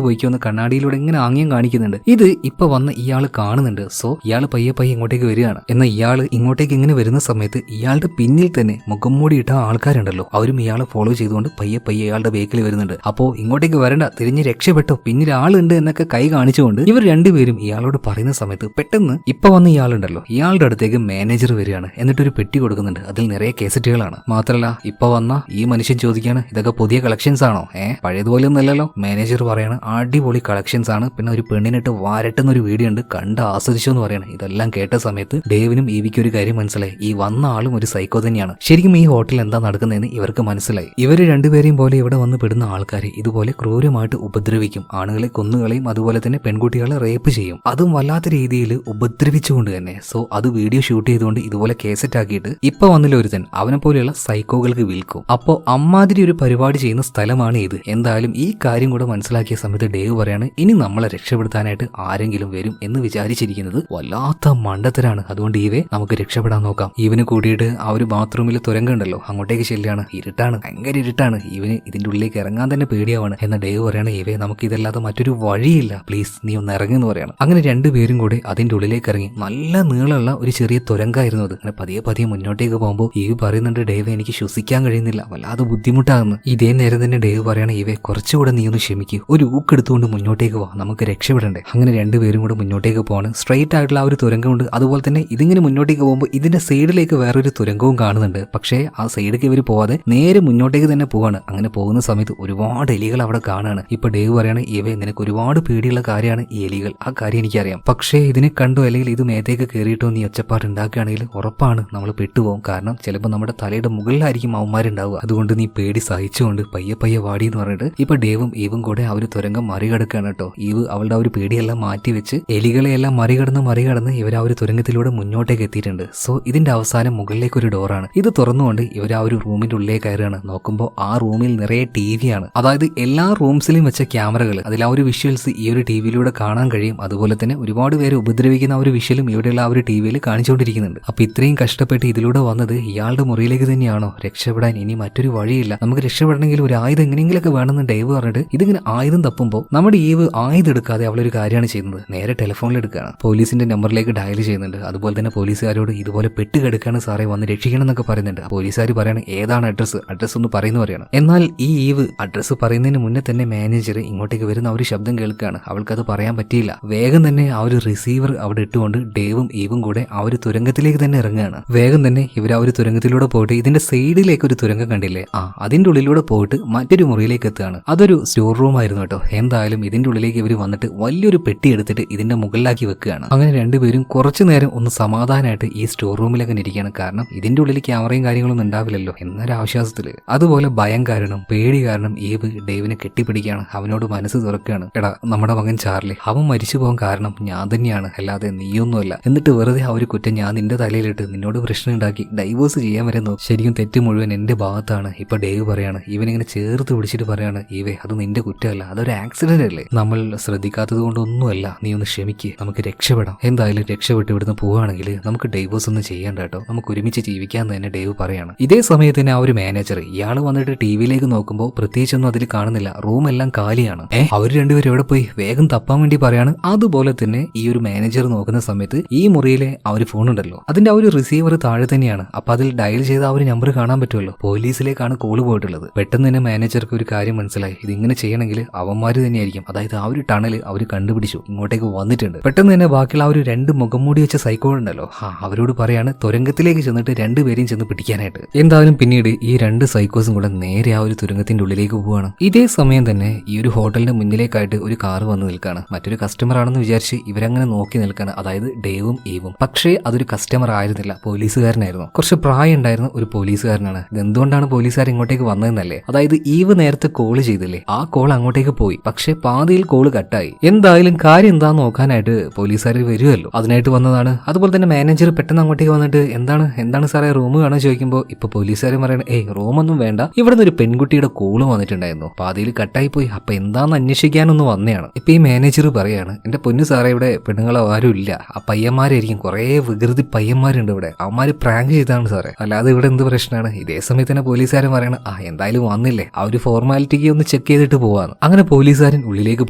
പോയിക്കോ എന്ന് കണ്ണാടിയിലൂടെ ഇങ്ങനെ ആംഗ്യം കാണിക്കുന്നുണ്ട്. ഇത് ഇപ്പൊ വന്ന് ഇയാൾ കാണുന്നുണ്ട്. സോ ഇയാൾ പയ്യെ ഇങ്ങോട്ടേക്ക് വരികയാണ്. എന്നാൽ ഇയാൾ ഇങ്ങോട്ടേക്ക് ഇങ്ങനെ വരുന്ന സമയത്ത് ഇയാളുടെ പിന്നിൽ തന്നെ മുഖം മൂടി ഇട്ട ആൾക്കാരുണ്ടല്ലോ, അവരും ഇയാളെ ഫോളോ ചെയ്തുകൊണ്ട് പയ്യെ ഇയാളുടെ ബേക്കിൽ വരുന്നുണ്ട്. അപ്പോ ഇങ്ങോട്ടേക്ക് വരണ്ട, തിരിഞ്ഞ് രക്ഷപ്പെട്ടോ, പിന്നിൽ ആളുണ്ട് എന്നൊക്കെ കൈ കാണിച്ചുകൊണ്ട് ഇവർ രണ്ടുപേരും ഇയാളോട് പറയുന്ന സമയത്ത് പെട്ടെന്ന് ഇപ്പൊ വന്ന ഇയാളുണ്ടല്ലോ, ഇയാളുടെ അടുത്തേക്ക് മാനേജർ വരികയാണ്. എന്നിട്ടൊരു പെട്ടി കൊടുക്കുന്നുണ്ട്. അതിൽ നിറയെ കേസറ്റുകളാണ്. മാത്രല്ല ഇപ്പൊ വന്ന ഈ മനുഷ്യൻ ചോദിക്കാണ്, ഇതൊക്കെ പുതിയ കളക്ഷൻസ് ആണോ? പഴയതുപോലെ ഒന്നല്ലല്ലോ. മാനേജർ പറയാണ്, അടിപൊളി കളക്ഷൻസ് ആണ്, പിന്നെ ഒരു പെണ്ണിനിട്ട് വാരട്ടെന്നൊരു വീഡിയോ ഉണ്ട്, കണ്ട് ആസ്വദിച്ചു എന്ന് പറയാണ്. ഇതെല്ലാം കേട്ട സമയത്ത് ഡേവിനും ഈവിക്കും ഒരു കാര്യം മനസ്സിലായി, ഈ വന്ന ആളും ഒരു സൈക്കോ തന്നെയാണ്. ശരിക്കും ഈ ഹോട്ടലിൽ എന്താ നടക്കുന്നതെന്ന് ഇവർക്ക് മനസ്സിലായി. ഇവര് രണ്ടുപേരെയും പോലെ ഇവിടെ വന്ന് പെടുന്ന ആൾക്കാരെ ഇതുപോലെ ക്രൂരമായിട്ട് ഉപദ്രവിക്കും, ആണുങ്ങളെ കൊന്നുകളയും, അതുപോലെ തന്നെ പെൺകുട്ടികളെ റേപ്പ് ചെയ്യും, അതും വല്ലാത്ത രീതിയിൽ ഉപദ്രവിച്ചുകൊണ്ട് തന്നെ. സോ അത് വീഡിയോ ഷൂട്ട് ചെയ്തുകൊണ്ട് ഇതുപോലെ കേസറ്റ് ആക്കിയിട്ട് ഇപ്പൊ വന്നില്ല ഒരുത്തൻ അവനെ പോലെയുള്ള സൈക്കോകൾക്ക് വിൽക്കും. അപ്പോ അമ്മാതിരി ഒരു പരിപാടി ചെയ്യുന്ന സ്ഥലമാണ് ഇത്. എന്തായാലും ഈ കാര്യം കൂടെ മനസ്സിലാക്കിയ സമയത്ത് ഡേവ് പറയാണ്, ഇനി നമ്മളെ രക്ഷപ്പെടുത്താനായിട്ട് ആരെങ്കിലും വരും എന്ന് വിചാരിച്ചിരിക്കുന്നത് വല്ലാത്ത മണ്ടത്തരാണ്. അതുകൊണ്ട് ഈവേ നമുക്ക് രക്ഷപ്പെടാൻ നോക്കാം. ഈവന് കൂടിയിട്ട് ആ ഒരു ബാത്റൂമിൽ തുരങ്കം ഉണ്ടല്ലോ, അങ്ങോട്ടേക്ക് ചെല്ലുകയാണ്. ഇരുട്ടാണ്, ഭയങ്കര ഇരുട്ടാണ്. ഈവന് ഇതിന്റെ ഉള്ളിലേക്ക് ഇറങ്ങാൻ തന്നെ പേടിയാവാണ്. എന്ന ഡേവ് പറയാണ്, ഈവേ നമുക്ക് ഇതല്ലാതെ മറ്റൊരു വഴിയില്ല, പ്ലീസ് നീ ഒന്ന് ഇറങ്ങുന്നു പറയാണ്. അങ്ങനെ രണ്ടുപേരും കൂടെ അതിന്റെ ഉള്ളിലേക്ക് ഇറങ്ങി. നല്ല നീളമുള്ള ഒരു ചെറിയ തുരങ്കായിരുന്നു അത്. അങ്ങനെ പതിയെ മുന്നോട്ടേക്ക് പോകുമ്പോൾ ഈവ് പറയുന്നുണ്ട്, ഡേവ് എനിക്ക് ശ്വസിക്കാൻ കഴിയുന്നില്ല, വല്ലാതെ ബുദ്ധിമുട്ടാകുന്നു. ഇതേ നേരം തന്നെ ഡേവ് പറയാണ്, ഈവേ കുറച്ചുകൂടെ നീ ഒന്ന് ക്ഷമിക്കൂ, ഒരു ഊക്കെടുത്തുകൊണ്ട് മുന്നോട്ടേക്ക് പോവാ, നമുക്ക് രക്ഷപ്പെടണ്ടേ. അങ്ങനെ രണ്ടുപേരും കൂടെ മുന്നോട്ടേക്ക് പോവാണ്. സ്ട്രെയിറ്റ് ആയിട്ടുള്ള ആ ഒരു തുരങ്കമുണ്ട്. അതുപോലെ തന്നെ ഇതിങ്ങനെ മുന്നോട്ടേക്ക് പോകുമ്പോൾ ഇതിന്റെ സൈഡിലേക്ക് വേറൊരു തുരങ്കവും കാണുന്നുണ്ട്. പക്ഷേ ആ സൈഡിലേക്ക് ഇവർ പോവാതെ നേരെ മുന്നോട്ടേക്ക് തന്നെ പോവാണ്. അങ്ങനെ പോകുന്ന സമയത്ത് ഒരുപാട് എലികൾ അവിടെ കാണുകയാണ്. ഇപ്പൊ ഡേവ് പറയാണ്, ഇവേ നിനക്ക് ഒരുപാട് പേടിയുള്ള കാര്യമാണ് ഈ എലികൾ, ആ കാര്യം എനിക്കറിയാം. പക്ഷേ ഇതിനെ കണ്ടോ അല്ലെങ്കിൽ ഇത് മേത്തേക്ക് കയറിയിട്ടോ നീ ഒച്ചപ്പാട് ഉണ്ടാക്കുകയാണെങ്കിൽ ഉറപ്പാണ് നമ്മൾ പെട്ടുപോകും. കാരണം ചിലപ്പോൾ നമ്മുടെ തലയുടെ മുകളിലായിരിക്കും അവന്മാരുണ്ടാവുക. അതുകൊണ്ട് നീ പേടി സഹിച്ചുകൊണ്ട് പയ്യെ വാടി എന്ന് പറഞ്ഞിട്ട് ഇപ്പൊ ഡേവും ഈവും കൂടെ ആ ഒരു തുരങ്കം മറികടക്കുകയാണ് കേട്ടോ. ഈവ് അവളുടെ ആ ഒരു പേടിയെല്ലാം മാറ്റി വെച്ച് എലികളെയെല്ലാം മറികടന്ന് ഇവർ ആ ഒരു തുരങ്കത്തിലൂടെ മുന്നോട്ടേക്ക് എത്തിയിട്ടുണ്ട്. സോ ഇതിന്റെ അവസാനം മുകളിലേക്ക് ഒരു ഡോറാണ്. ഇത് തുറന്നുകൊണ്ട് ഇവർ ആ ഒരു റൂമിന്റെ ഉള്ളിലേക്ക് കയറുകയാണ്. നോക്കുമ്പോൾ ആ റൂമിൽ നിറയെ TV ആണ്. അതായത് എല്ലാ റൂംസിലും വെച്ച ക്യാമറകൾ, അതിൽ ആ ഒരു വിഷ്വൽസ് ഈ ഒരു ടിവിയിലൂടെ കാണാൻ കഴിയും. അതുപോലെ തന്നെ ഒരുപാട് പേര് ഉപദ്രവിക്കുന്ന ആ ഒരു വിഷ്വലും ഇവിടെയുള്ള ആ ഒരു ടിവിയിൽ കാണിച്ചുകൊണ്ടിരിക്കുന്നുണ്ട്. അപ്പൊ ഇത്രയും കഷ്ടപ്പെട്ട് ഇതിലൂടെ വന്നത് ഇയാളുടെ മുറിയിലേക്ക് തന്നെയാണോ? രക്ഷപ്പെടാൻ ഇനി മറ്റൊരു വഴിയില്ല, നമുക്ക് രക്ഷപ്പെടണമെങ്കിൽ ഒരു ആയുധം എങ്ങനെയെങ്കിലൊക്കെ വേണമെന്ന് ഡേവ് പറഞ്ഞിട്ട് ഇതിങ്ങനെ ആയുധം തപ്പുമ്പോൾ നമ്മുടെ ഈവ് ആയുധം എടുക്കാതെ അവളൊരു കാര്യമാണ് ചെയ്യുന്നത്, നേരെ ടെലിഫോണിൽ എടുക്കുകയാണ്. പോലീസിന്റെ നമ്പറിലേക്ക് ഡയൽ ചെയ്യുന്നുണ്ട്. അതുപോലെ തന്നെ പോലീസുകാരോട് ഇതുപോലെ പെട്ടുകിടക്കാണ് സാറേ, വന്ന് രക്ഷിക്കണം എന്നൊക്കെ പറയുന്നുണ്ട്. പോലീസുകാർ പറയാണ്, ഏതാണ് അഡ്രസ്സ് ഒന്ന് പറയുന്നു പറയാണ്. എന്നാൽ ഈ ഈവ് അഡ്രസ്സ് പറയുന്നതിന് മുന്നേ തന്നെ മാനേജർ ഇങ്ങോട്ടേക്ക് വരുന്ന ഒരു ശബ്ദം കേൾക്കുകയാണ്. അവൾക്കത് പറയാൻ പറ്റിയില്ല. വേഗം തന്നെ ആ ഒരു റിസീവർ അവിടെ ഇട്ടുകൊണ്ട് ഡേവും ഈവും കൂടെ ആ ഒരു തുരങ്കത്തിലേക്ക് തന്നെ ഇറങ്ങുകയാണ്. വേഗം തന്നെ ഇവർ ആ ഒരു തുരങ്കത്തിലൂടെ പോയിട്ട് ഇതിന്റെ സൈഡിലേക്ക് ഒരു തുരങ്കം കണ്ടില്ലേ, അതിന്റെ ഉള്ളിലൂടെ പോയിട്ട് മറ്റൊരു മുറിയിലേക്ക് എത്തുകയാണ്. അതൊരു സ്റ്റോർ റൂം ആയിരുന്നു കേട്ടോ. എന്തായാലും ഇതിന്റെ ഉള്ളിലേക്ക് ഇവർ വന്നിട്ട് വലിയൊരു പെട്ടി എടുത്തിട്ട് ഇതിന്റെ മുകളിലാക്കി വെക്കുകയാണ്. അങ്ങനെ രണ്ടുപേരും കുറച്ചു നേരം ഒന്ന് സമാധാനമായിട്ട് ഈ സ്റ്റോർ റൂമിലേക്ക് ഇരിക്കുകയാണ്. കാരണം ഇതിന്റെ ഉള്ളിൽ ക്യാമറയും കാര്യങ്ങളൊന്നും ഉണ്ടാവില്ലല്ലോ എന്നൊരു ആശ്വാസത്തില്. അതുപോലെ ഭയം കാരണം പേടി കാരണം ഈവ് ഡേവിനെ കെട്ടിപ്പിടിക്കുകയാണ്. അവനോട് മനസ്സ് തുറക്കുകയാണ്. എടാ, നമ്മുടെ മകൻ ചാർലി അവൻ മരിച്ചു പോകാൻ കാരണം ഞാൻ തന്നെയാണ്, അല്ലാതെ നീയൊന്നുമല്ല. എന്നിട്ട് വെറുതെ ആ ഒരു കുറ്റം ഞാൻ നിന്റെ തലയിലിട്ട് നിന്നോട് പ്രശ്നം ഉണ്ടാക്കി ഡൈവോഴ്സ് ചെയ്യാൻ വരെ നോക്കും. ശരിക്കും തെറ്റ് മുഴുവൻ എന്റെ ഭാഗത്താണ്. ഇപ്പൊ ഡേവ് പറയാണ്, ഇവനിങ്ങനെ ചേർത്ത് പിടിച്ചിട്ട് പറയാണ്, ഈവേ അത് നിന്റെ കുറ്റമല്ല, അതൊരു ആക്സിഡന്റ് അല്ലേ, നമ്മൾ ശ്രദ്ധിക്കാത്തത് കൊണ്ടൊന്നുമല്ല, നീ ഒന്ന് ക്ഷമിക്ക്, നമുക്ക് രക്ഷപ്പെടാം. എന്തായാലും രക്ഷപ്പെട്ട് ഇവിടുന്ന് പോവുകയാണെങ്കിൽ നമുക്ക് ഡൈവോഴ്സ് ഒന്നും ചെയ്യണ്ട കേട്ടോ, നമുക്ക് ഒരുമിച്ച് ജീവിക്കാന്ന് തന്നെ ഡേവ് പറയാണ്. ഇതേ സമയത്ത് തന്നെ ആ ഒരു മാനേജർ ഇയാള് വന്നിട്ട് ടിവിയിലേക്ക് നോക്കുമ്പോൾ പ്രത്യേകിച്ചൊന്നും അതിൽ കാണുന്നില്ല, റൂം എല്ലാം കാലിയാണ്. അവർ രണ്ടുപേരും എവിടെ പോയി വേഗം തപ്പാൻ വേണ്ടി പറയാണ്. അതുപോലെ തന്നെ ഈ ഒരു മാനേജർ നോക്കുന്ന സമയത്ത് ഈ മുറിയിലെ ആ ഒരു ഫോൺ ഉണ്ടല്ലോ, അതിന്റെ ആ ഒരു റിസീവർ താഴെ തന്നെയാണ്. അപ്പൊ അതിൽ ഡയൽ ചെയ്ത ആ ഒരു നമ്പർ കാണാൻ പറ്റുമല്ലോ, പോലീസിലേക്കാണ് കോള് പോയിട്ടുള്ളത്. പെട്ടെന്ന് തന്നെ മാനേജർക്ക് ഒരു കാര്യം മനസ്സിലായി, ഇതിങ്ങനെ ചെയ്യണമെങ്കിൽ അവന്മാര് തന്നെയായിരിക്കും, അതായത് ആ ഒരു ടണല് അവർ കണ്ടുപിടിച്ചു ഇങ്ങോട്ടേക്ക് വന്നിട്ടുണ്ട്. പെട്ടെന്ന് തന്നെ ബാക്കിയുള്ള ആ ഒരു 2 മുഖം മൂടി വെച്ച സൈക്കോ ഉണ്ടല്ലോ, അവരോട് പറയാണ് തുരങ്കത്തിലേക്ക് ചെന്നിട്ട് രണ്ടുപേരെയും ചെന്ന് പിടിക്കാനായിട്ട്. എന്തായാലും പിന്നീട് ഈ 2 സൈക്കോസും കൂടെ നേരെ ആ ഒരു തുരങ്കത്തിന്റെ ഉള്ളിലേക്ക് പോവുകയാണ്. ഇതേ സമയം തന്നെ ഈ ഒരു ഹോട്ടലിന്റെ മുന്നിലേക്കായിട്ട് ഒരു കാറ് വന്ന് നിൽക്കുകയാണ്. മറ്റൊരു കസ്റ്റമർ ആണെന്ന് വിചാരിച്ച് ഇവരങ്ങനെ നോക്കി നിൽക്കുകയാണ്, അതായത് ഡേവും ഈവും. പക്ഷേ അതൊരു കസ്റ്റമർ ആയിരുന്നില്ല, പോലീസുകാരനായിരുന്നു. കുറച്ച് പ്രായം ഉണ്ടായിരുന്ന ഒരു പോലീസുകാരനാണ്. ഇതെന്തുകൊണ്ടാണ് പോലീസുകാർ ഇങ്ങോട്ടേക്ക് വന്നതെന്നല്ലേ, അതായത് ഈവ് നേരത്തെ കോള് ചെയ്തില്ലേ, ആ കോൾ അങ്ങോട്ടേക്ക് പോയി, പക്ഷെ പാതിയിൽ കോള് കട്ടായി. എന്തായാലും കാര്യം എന്താന്ന് നോക്കാനായിട്ട് പോലീസുകാർ വരുമല്ലോ, അതിനായിട്ട് വന്നതാണ്. അതുപോലെ തന്നെ മാനേജർ പെട്ടെന്ന് അങ്ങോട്ടേക്ക് വന്നിട്ട് എന്താണ് സാറേ റൂം കാണാൻ ചോദിക്കുമ്പോൾ ഇപ്പൊ പോലീസുകാർ പറയണ, റൂമൊന്നും വേണ്ട, ഇവിടുന്ന് ഒരു പെൺകുട്ടിയുടെ കോള് വന്നിട്ടുണ്ടായിരുന്നു, പാതിയിൽ കട്ടായി പോയി, അപ്പൊ എന്താന്ന് അന്വേഷിക്കാനൊന്ന് വന്നതാണ്. ഇപ്പൊ ഈ മാനേജർ പറയാണ്, എന്റെ പൊന്നു സാറേ ഇവിടെ പെണ്ണുങ്ങളോ ആരും ഇല്ല, ആ പയ്യന്മാരായിരിക്കും, കുറെ വികൃതി പയ്യന്മാരുണ്ട് ഇവിടെ, അവന്മാര് പ്രാങ്ക് ചെയ്താണ് സാറേ, അല്ലാതെ ഇവിടെ എന്ത് പ്രശ്നമാണ്. ഇതേ സമയത്ത് തന്നെ പോലീസുകാരൻ പറയണ, എന്തായാലും വന്നില്ലേ, ആ ഒരു ഫോർമാലിറ്റിക്ക് ഒന്ന് ചെക്ക് ചെയ്തിട്ട് പോവാന്ന്. അങ്ങനെ പോലീസുകാരൻ ഉള്ളിലേക്ക്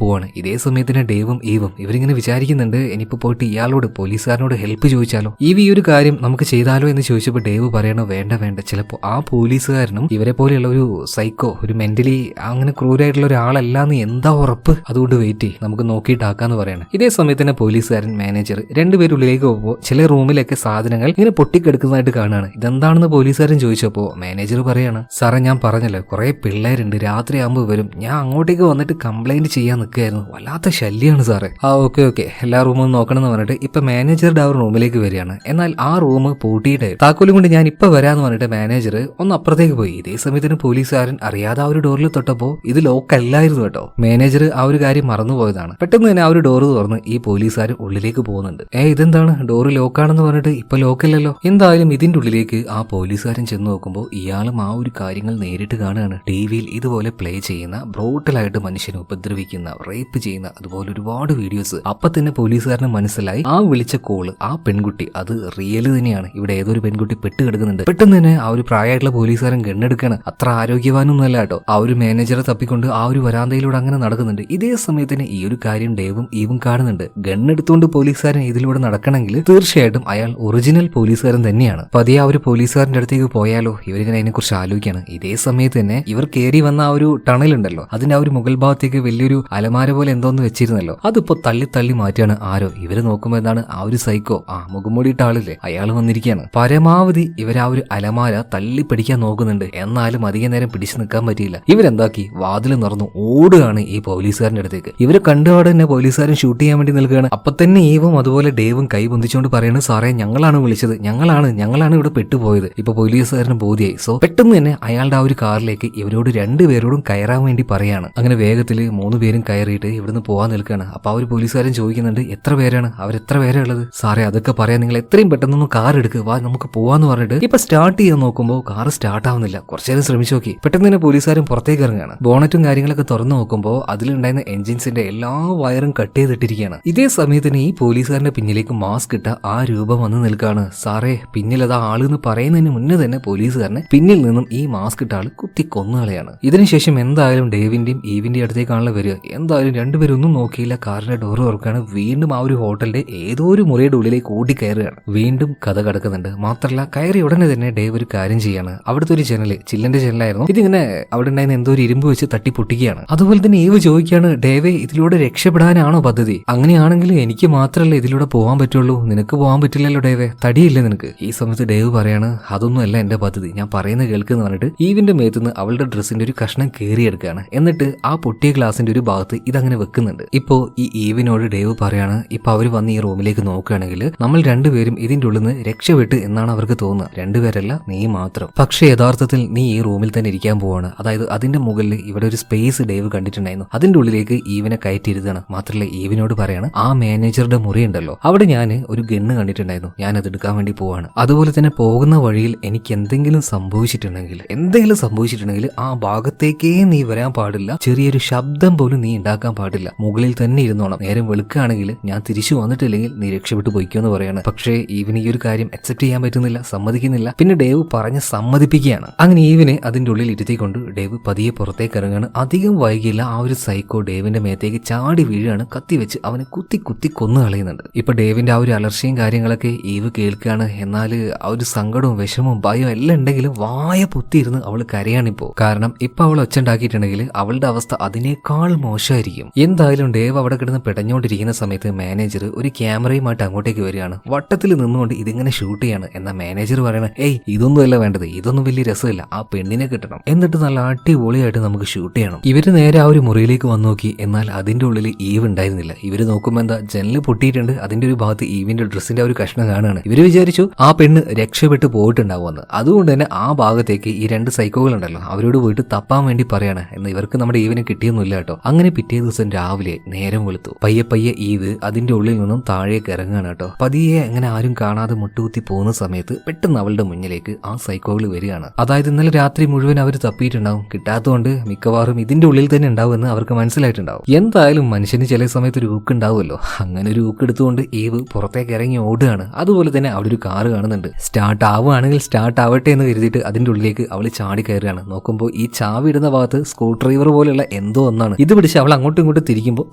പോവാണ്. ഇതേ സമയത്ത് തന്നെ ഡേവും ഈവും ഇവരിങ്ങനെ വിചാരിക്കുന്നുണ്ട്, ഇനിയിപ്പോ പോയിട്ട് ഇയാളോട് പോലീസുകാരനോട് ഹെൽപ്പ് ചോദിച്ചാലോ, ഈ ഒരു കാര്യം നമുക്ക് ചെയ്താലോ എന്ന് ചോദിച്ചപ്പോൾ ഡേവ് പറയണോ, വേണ്ട, ചിലപ്പോൾ ആ പോലീസുകാരനും ഇവരെ പോലെയുള്ള ഒരു സൈക്കോ, ഒരു മെന്റലി അങ്ങനെ ക്രൂരായിട്ടുള്ള ഒരാളല്ലാന്ന് എന്താ ഉറപ്പ്, അതുകൊണ്ട് വെയിറ്റ് ചെയ്യ്, നമുക്ക് നോക്കിയിട്ടാക്കാന്ന് പറയണം. ഇതേ സമയത്ത് തന്നെ പോലീസുകാരൻ മാനേജർ രണ്ടുപേരും ഉള്ളിലേക്ക് പോകുമ്പോൾ ചില റൂമിലൊക്കെ സാധനങ്ങൾ ഇങ്ങനെ പൊട്ടിക്കെടുക്കുന്നതായിട്ട് കാണുകയാണ്. ഇതെന്താണെന്ന് പോലീസുകാരൻ ചോദിച്ചപ്പോൾ മാനേജർ പറയാണ്, സാറേ ഞാൻ പറഞ്ഞല്ലോ കുറെ പിള്ളേരുണ്ട്, രാത്രിയാകുമ്പോൾ വരും, ഞാൻ അങ്ങോട്ടേക്ക് വന്നിട്ട് കംപ്ലൈന്റ് ചെയ്യാൻ നിൽക്കുകയായിരുന്നു, വല്ലാത്ത ശല്യമാണ് സാറേ. ഓക്കെ എല്ലാ റൂമും നോക്കണം എന്ന് പറഞ്ഞിട്ട് ഇപ്പൊ മാനേജറുടെ ആ ഒരു റൂമിലേക്ക് വരികയാണ്. എന്നാൽ ആ റൂം പൂട്ടിയിട്ട് താക്കോലും കൊണ്ട് ഞാൻ ഇപ്പൊ വരാന്ന് പറഞ്ഞിട്ട് മാനേജർ ഒന്ന് അപ്പുറത്തേക്ക് പോയി. ഇതേ സമയത്തിന് പോലീസുകാരൻ അറിയാതെ ആ ഒരു ഡോറിൽ തൊട്ടപ്പോ ഇത് ലോക്ക് അല്ലായിരുന്നു കേട്ടോ. മാനേജർ ആ ഒരു കാര്യം മറന്നുപോയതാണ്. പെട്ടെന്ന് തന്നെ ആ ഒരു ഡോറ് തുറന്ന് ഈ പോലീസുകാരൻ ഉള്ളിലേക്ക് പോകുന്നുണ്ട്. ഇതെന്താണ് ഡോറ് ലോക്കാണെന്ന് പറഞ്ഞിട്ട് ഇപ്പൊ ലോക്കല്ലല്ലോ. എന്തായാലും ഇതിന്റെ ഉള്ളിലേക്ക് ആ പോലീസുകാരൻ ചെന്ന് നോക്കുമ്പോൾ ഇയാളും ആ ഒരു കാര്യങ്ങൾ നേരിട്ട് കാണുകയാണ്. ടിവിയിൽ ഇതുപോലെ പ്ലേ ചെയ്യുന്ന ബ്രോട്ടലായിട്ട് മനുഷ്യനെ ഉപദ്രവിക്കുന്ന, റേപ്പ് ചെയ്യുന്ന അതുപോലെ ഒരുപാട് വീഡിയോസ്. അപ്പൊ തന്നെ പോലീസുകാരന് മനസ്സിലായി ആ വിളിച്ച കോള്, ആ പെൺകുട്ടി അത് റിയൽ തന്നെയാണ്, ഇവിടെ ഏതൊരു പെൺകുട്ടി പെട്ട് കിടക്കുന്നുണ്ട്. പെട്ടെന്ന് തന്നെ ആ ഒരു പ്രായമായിട്ടുള്ള പോലീസുകാരൻ ഗണ്ണെടുക്കാണ്. അത്ര ആരോഗ്യവാനൊന്നും അല്ല കേട്ടോ. ആ ഒരു മാനേജറെ തപ്പിക്കൊണ്ട് ആ ഒരു വരാന്തയിലൂടെ അങ്ങനെ നടക്കുന്നുണ്ട്. ഇതേ സമയത്തിന് ഈ ഒരു കാര്യം ഡേവും ഈവും കാണുന്നുണ്ട്. ഗണ്ണെടുത്തുകൊണ്ട് പോലീസുകാരൻ ഇതിലൂടെ നടക്കണമെങ്കിൽ തീർച്ചയായിട്ടും അയാൾ ഒറിജിനൽ പോലീസുകാരൻ തന്നെയാണ്. പതിയെ ആ ഒരു പോലീസുകാരന്റെ അടുത്തേക്ക് പോയാലോ, ഇവരിങ്ങനെ അതിനെക്കുറിച്ച് ആലോചിക്കുകയാണ്. ഇതേ സമയത്ത് തന്നെ ഇവർ കയറി വന്ന ആ ഒരു ടണലുണ്ടല്ലോ, അതിന്റെ ആ ഒരു മുകൾ ഭാഗത്തേക്ക് വലിയൊരു അലമാര പോലെ എന്തോന്ന് വെച്ചിരുന്നല്ലോ, അതിപ്പോ തള്ളി മാറ്റിയാണ് ആരോ. ഇവര് നോക്കുമ്പോൾ എന്താണ്, ആ ഒരു സൈക്കോ, മുഖംമൂടിയിട്ട ആളില്ലേ, അയാൾ വന്നിരിക്കുകയാണ്. പരമാവധി ഇവർ ആ ഒരു അലമാര തള്ളി പിടിക്കാൻ നോക്കുന്നുണ്ട്. എന്നാലും അധിക നേരം പിടിച്ചു നിൽക്കാൻ പറ്റിയില്ല. ഇവരെന്താക്കി, വാതിൽ നിറന്നു ഓടുകയാണ് ഈ പോലീസുകാരന്റെ അടുത്തേക്ക്. ഇവരെ കണ്ടുപാടെ തന്നെ പോലീസുകാരൻ ഷൂട്ട് ചെയ്യാൻ വേണ്ടി നിൽക്കുകയാണ്. അപ്പൊ തന്നെ ഈവും അതുപോലെ ഡേവും കൈ പൊന്തിച്ചുകൊണ്ട് പറയുന്നത്, സാറേ ഞങ്ങളാണ് വിളിച്ചത്, ഞങ്ങളാണ് ഇവിടെ പെട്ടുപോയത്. ഇപ്പൊ പോലീസുകാരന് ബോധ്യായി. സോ പെട്ടെന്ന് തന്നെ അയാളുടെ ആ ഒരു കാറിലേക്ക് ഇവരോട് 2 പേരോടും കയറാൻ വേണ്ടി പറയാണ്. അങ്ങനെ വേഗത്തിൽ 3 പേരും കയറിയിട്ട് ഇവിടുന്ന് പോവാൻ നിൽക്കുകയാണ്. അപ്പൊ ആ ഒരു പോലീസുകാരൻ ചോദിക്കുന്നുണ്ട്, എത്ര പേരാണ്, അവരെത്ര പേരാ ഉള്ളത്? സാറേ അതൊക്കെ പറയാൻ നിങ്ങൾ എത്രയും പെട്ടെന്നൊന്ന് കാർ എടുക്കുക, വാ നമുക്ക് പോവാന്ന് പറഞ്ഞിട്ട് ഇപ്പൊ സ്റ്റാർട്ട് ചെയ്യാൻ നോക്കുമ്പോൾ കാർ സ്റ്റാർട്ട് ആവുന്നില്ല. കുറച്ചേരം ശ്രമിച്ചു നോക്കി. പെട്ടെന്ന് തന്നെ പോലീസുകാരൻ പുറത്തേക്ക് ഇറങ്ങുകയാണ്. ബോണറ്റും കാര്യങ്ങളൊക്കെ തുറന്നു നോക്കുമ്പോൾ അതിലുണ്ടായിരുന്ന എൻജിൻസിന്റെ എല്ലാ വയറും കട്ട് ചെയ്തിട്ടിരിക്കുകയാണ്. ഇതേ സമയത്തിന് ഈ പോലീസുകാരന്റെ പിന്നിലേക്ക് മാസ്ക് ഇട്ട ആ രൂപം വന്ന് നിൽക്കുകയാണ്. സാറേ പിന്നിൽ അതാ ആളെന്ന് പറയുന്നതിന് മുന്നേ തന്നെ പോലീസുകാരനെ പിന്നിൽ നിന്നും ഈ മാസ്ക് ഇട്ട ആള് കുത്തി കൊന്നുകളയാണ്. ഇതിനുശേഷം എന്തായാലും ഡേവിന്റെയും ഈവിന്റെയും അടുത്തേക്കാണല്ലോ വരിക. എന്തായാലും രണ്ടുപേരും ഒന്നും നോക്കിയില്ല, കാറിന്റെ ഡോർ തുറക്കുകയാണ്. വീണ്ടും ആ ഒരു ഹോട്ടലിന്റെ ഏതോ ഒരു മുറിയുടെ ഉള്ളിലേക്ക് ഓടി കയറുകയാണ്. വീണ്ടും കഥ കിടക്കുന്നുണ്ട്. മാത്രമല്ല കയറി ഉടനെ തന്നെ ഡേവ് ഒരു കാര്യം ചെയ്യാണ്. അവിടുത്തെ ഒരു ജനല്, ചില്ലിന്റെ ജനലായിരുന്നു, ഇതിങ്ങനെ അവിടെ ഉണ്ടായിരുന്ന എന്തോ ഒരു ഇരുമ്പ് വെച്ച് തട്ടി പൊട്ടിക്കുകയാണ്. അതുപോലെ തന്നെ ഈവ് ചോദിക്കുകയാണ്, ഡേവേ ഇതിലൂടെ രക്ഷപ്പെടാനാണോ പദ്ധതി? പദ്ധതി. അങ്ങനെയാണെങ്കിൽ എനിക്ക് മാത്രമല്ല ഇതിലൂടെ പോകാൻ പറ്റുള്ളൂ, നിനക്ക് പോകാൻ പറ്റില്ലല്ലോ ഡേവേ, തടിയില്ലേ നിനക്ക്. ഈ സമയത്ത് ഡേവ് പറയാണ് അതൊന്നും എന്റെ പദ്ധതി, ഞാൻ പറയുന്നത് കേൾക്കുന്നു പറഞ്ഞിട്ട് ഈവിന്റെ മേത്തുനിന്ന് അവളുടെ ഡ്രസ്സിന്റെ ഒരു കഷ്ണം കീറിയെടുക്കുകയാണ്. എന്നിട്ട് ആ പൊട്ടിയ ഗ്ലാസിന്റെ ഒരു ഭാഗത്ത് ഇതങ്ങനെ വെക്കുന്നുണ്ട്. ഇപ്പോ ഈ ഈവിനോട് ഡേവ് പറയാണ് ഇപ്പൊ അവര് വന്ന് ഈ റൂമിലേക്ക് നോക്കുകയാണെങ്കിൽ നമ്മൾ രണ്ടുപേരും ഇതിന്റെ ഉള്ളിൽ നിന്ന് രക്ഷപ്പെട്ട് എന്നാണ് അവർക്ക് തോന്നുന്നത്, രണ്ടുപേരല്ല നീ മാത്രം. പക്ഷെ യഥാർത്ഥത്തിൽ നീ ഈ റൂമിൽ തന്നെ ഇരിക്കാൻ പോവാണ്. അതായത് അതിന്റെ മുകളിൽ ഇവിടെ ഒരു സ്പേസ് ഡേവ് കണ്ടിട്ടുണ്ടായിരുന്നു, അതിന്റെ ഉള്ളിലേക്ക് ഈവിനെ കയറ്റിയിരുതാണ്. മാത്രമല്ല ഈവിനോട് പറയാണ് ആ മാനേജറുടെ മുറി ഉണ്ടല്ലോ അവിടെ ഞാൻ ഒരു ഗണ്ണ് കണ്ടിട്ടുണ്ടായിരുന്നു, ഞാൻ അത് എടുക്കാൻ വേണ്ടി പോവാണ്. അതുപോലെ തന്നെ പോകുന്ന വഴിയിൽ എനിക്ക് എന്തെങ്കിലും സംഭവിച്ചിട്ടുണ്ടെങ്കിൽ ആ ഭാഗത്തേക്കേ നീ വരാൻ പാടില്ല, ചെറിയൊരു ശബ്ദം പോലും നീ ഉണ്ടാക്കാൻ പാടില്ല, മുകളിൽ തന്നെ ഇരുന്നോണം. നേരം വെളുക്കുകയാണെങ്കിൽ ഞാൻ തിരിച്ചു വന്നിട്ടില്ലെങ്കിൽ നീ രക്ഷപ്പെട്ടു പോയിക്കോന്ന് പറയാണ്. പക്ഷേ ഈവിന് ഈ ഒരു കാര്യം അക്സെപ്റ്റ് ചെയ്യാൻ പറ്റുന്നില്ല, സമ്മതിക്കുന്നില്ല. പിന്നെ ഡേവ് പറഞ്ഞ് സമ്മതിപ്പിക്കുകയാണ്. അങ്ങനെ ഈവിനെ അതിന്റെ ഉള്ളിൽ ഇരുത്തിക്കൊണ്ട് ഡേവ് പതിയെ പുറത്തേക്ക് ഇറങ്ങാണ്. അധികം വൈകില്ല ആ ഒരു സൈക്കോ ഡേവിന്റെ മേത്തേക്ക് ചാടി വീഴാണ്, കത്തി വെച്ച് അവനെ കുത്തി കൊന്നു കളയുന്നുണ്ട്. ഇപ്പൊ ഡേവിന്റെ ആ ഒരു അലർച്ചയും കാര്യങ്ങളൊക്കെ ഈവ് കേൾക്കുകയാണ്. എന്നാൽ ആ ഒരു സങ്കടവും വിഷമവും ഭയവും എല്ലാം ഉണ്ടെങ്കിലും വായ പൊത്തിയിരുന്ന് അവൾ കരയാണിപ്പോ. കാരണം ഇപ്പൊ അവൾ ഒച്ചുണ്ടാക്കിയിട്ടുണ്ടെങ്കിൽ അവളുടെ അവസ്ഥ അതിനേക്കാൾ മോശമായിരിക്കും. എന്തായാലും ഡേവ് അവിടെ കിടന്ന് പെടഞ്ഞുകൊണ്ടിരിക്കുന്ന സമയത്ത് മാനേജർ ഒരു ക്യാമറയുമായിട്ട് അങ്ങോട്ടേക്ക് വരികയാണ്. വട്ടത്തിൽ നിന്നുകൊണ്ട് ഇതിങ്ങനെ ഷൂട്ട് ചെയ്യാണ്. എന്നാൽ മാനേജർ പറയണ ഏയ് ഇതൊന്നുമല്ല വേണ്ടത്, ഇതൊന്നും വലിയ രസമില്ല, ആ പെണ്ണിനെ കിട്ടണം, എന്നിട്ട് നല്ല അടിപൊളിയായിട്ട് നമുക്ക് ഷൂട്ട് ചെയ്യണം. ഇവര് നേരെ ആ ഒരു മുറിയിലേക്ക് വന്നു നോക്കി. എന്നാൽ അതിന്റെ ഉള്ളിൽ ഈവ് ഉണ്ടായിരുന്നില്ല. ഇവര് നോക്കുമ്പോൾ എന്താ ജനല് പൊട്ടിയിട്ടുണ്ട്, അതിന്റെ ഒരു ഭാഗത്ത് ഈവിന്റെ ഡ്രസ്സിന്റെ ഒരു കഷ്ണം കാണുകയാണ്. ഇവര് വിചാരിച്ചു ആ പെണ്ണ് രക്ഷപ്പെട്ട് പോയിട്ടുണ്ടാവുമെന്ന്. അതുകൊണ്ട് തന്നെ ആ ഭാഗത്തേക്ക് ഈ രണ്ട് സൈക്കോകൾ ഉണ്ടല്ലോ അവരോട് പോയിട്ട് തപ്പാൻ വേണ്ടി പറയാണ്. എന്ന് ഇവർക്ക് നമ്മുടെ ഈവിനെ കിട്ടിയൊന്നുമില്ല കേട്ടോ. അങ്ങനെ പിറ്റേ ദിവസം രാവിലെ നേരം വെളുത്തു. പയ്യെ ഈവ് അതിന്റെ ഉള്ളിൽ നിന്നും താഴേക്ക് ഇറങ്ങുകയാണ് കേട്ടോ. പതിയെ അങ്ങനെ ആരും കാണാതെ മുട്ടുകുത്തി പോകുന്ന സമയത്ത് പെട്ടെന്ന് അവളുടെ മുന്നിലേക്ക് ആ സൈക്കോകൾ വരികയാണ്. അതായത് ഇന്നലെ രാത്രി മുഴുവൻ അവർ തപ്പിയിട്ടുണ്ടാവും, കിട്ടാത്തതുകൊണ്ട് മിക്കവാറും ഇതിന്റെ ഉള്ളിൽ തന്നെ ഉണ്ടാവുമെന്ന് അവർക്ക് മനസ്സിലായിട്ടുണ്ടാവും. എന്തായാലും മനുഷ്യന് ചില സമയത്ത് ഒരു ഊക്ക് ഉണ്ടാവുമല്ലോ. അങ്ങനെ ഒരു ഊക്ക് എടുത്തുകൊണ്ട് ഈവ് പുറത്തേക്ക് ഇറങ്ങി ഓടുകയാണ്. അതുപോലെ തന്നെ അവിടെ ഒരു കാറ് കാണുന്നുണ്ട്. സ്റ്റാർട്ട് ആവുകയാണെങ്കിൽ സ്റ്റാർട്ട് ആവട്ടെ എന്ന് കരുതിയിട്ട് അതിന്റെ ഉള്ളിലേക്ക് അവൾ ചാടി കയറുകയാണ്. നോക്കുമ്പോൾ ഈ ചാവി ഇടുന്ന ഭാഗത്ത് സ്ക്രൂ ഡ്രൈവർ പോലെയുള്ള എന്തോ ഒന്നാണ്. ഇത് പിടിച്ച് അവൾ അങ്ങോട്ടും ഇങ്ങോട്ടും തിരിക്കുമ്പോൾ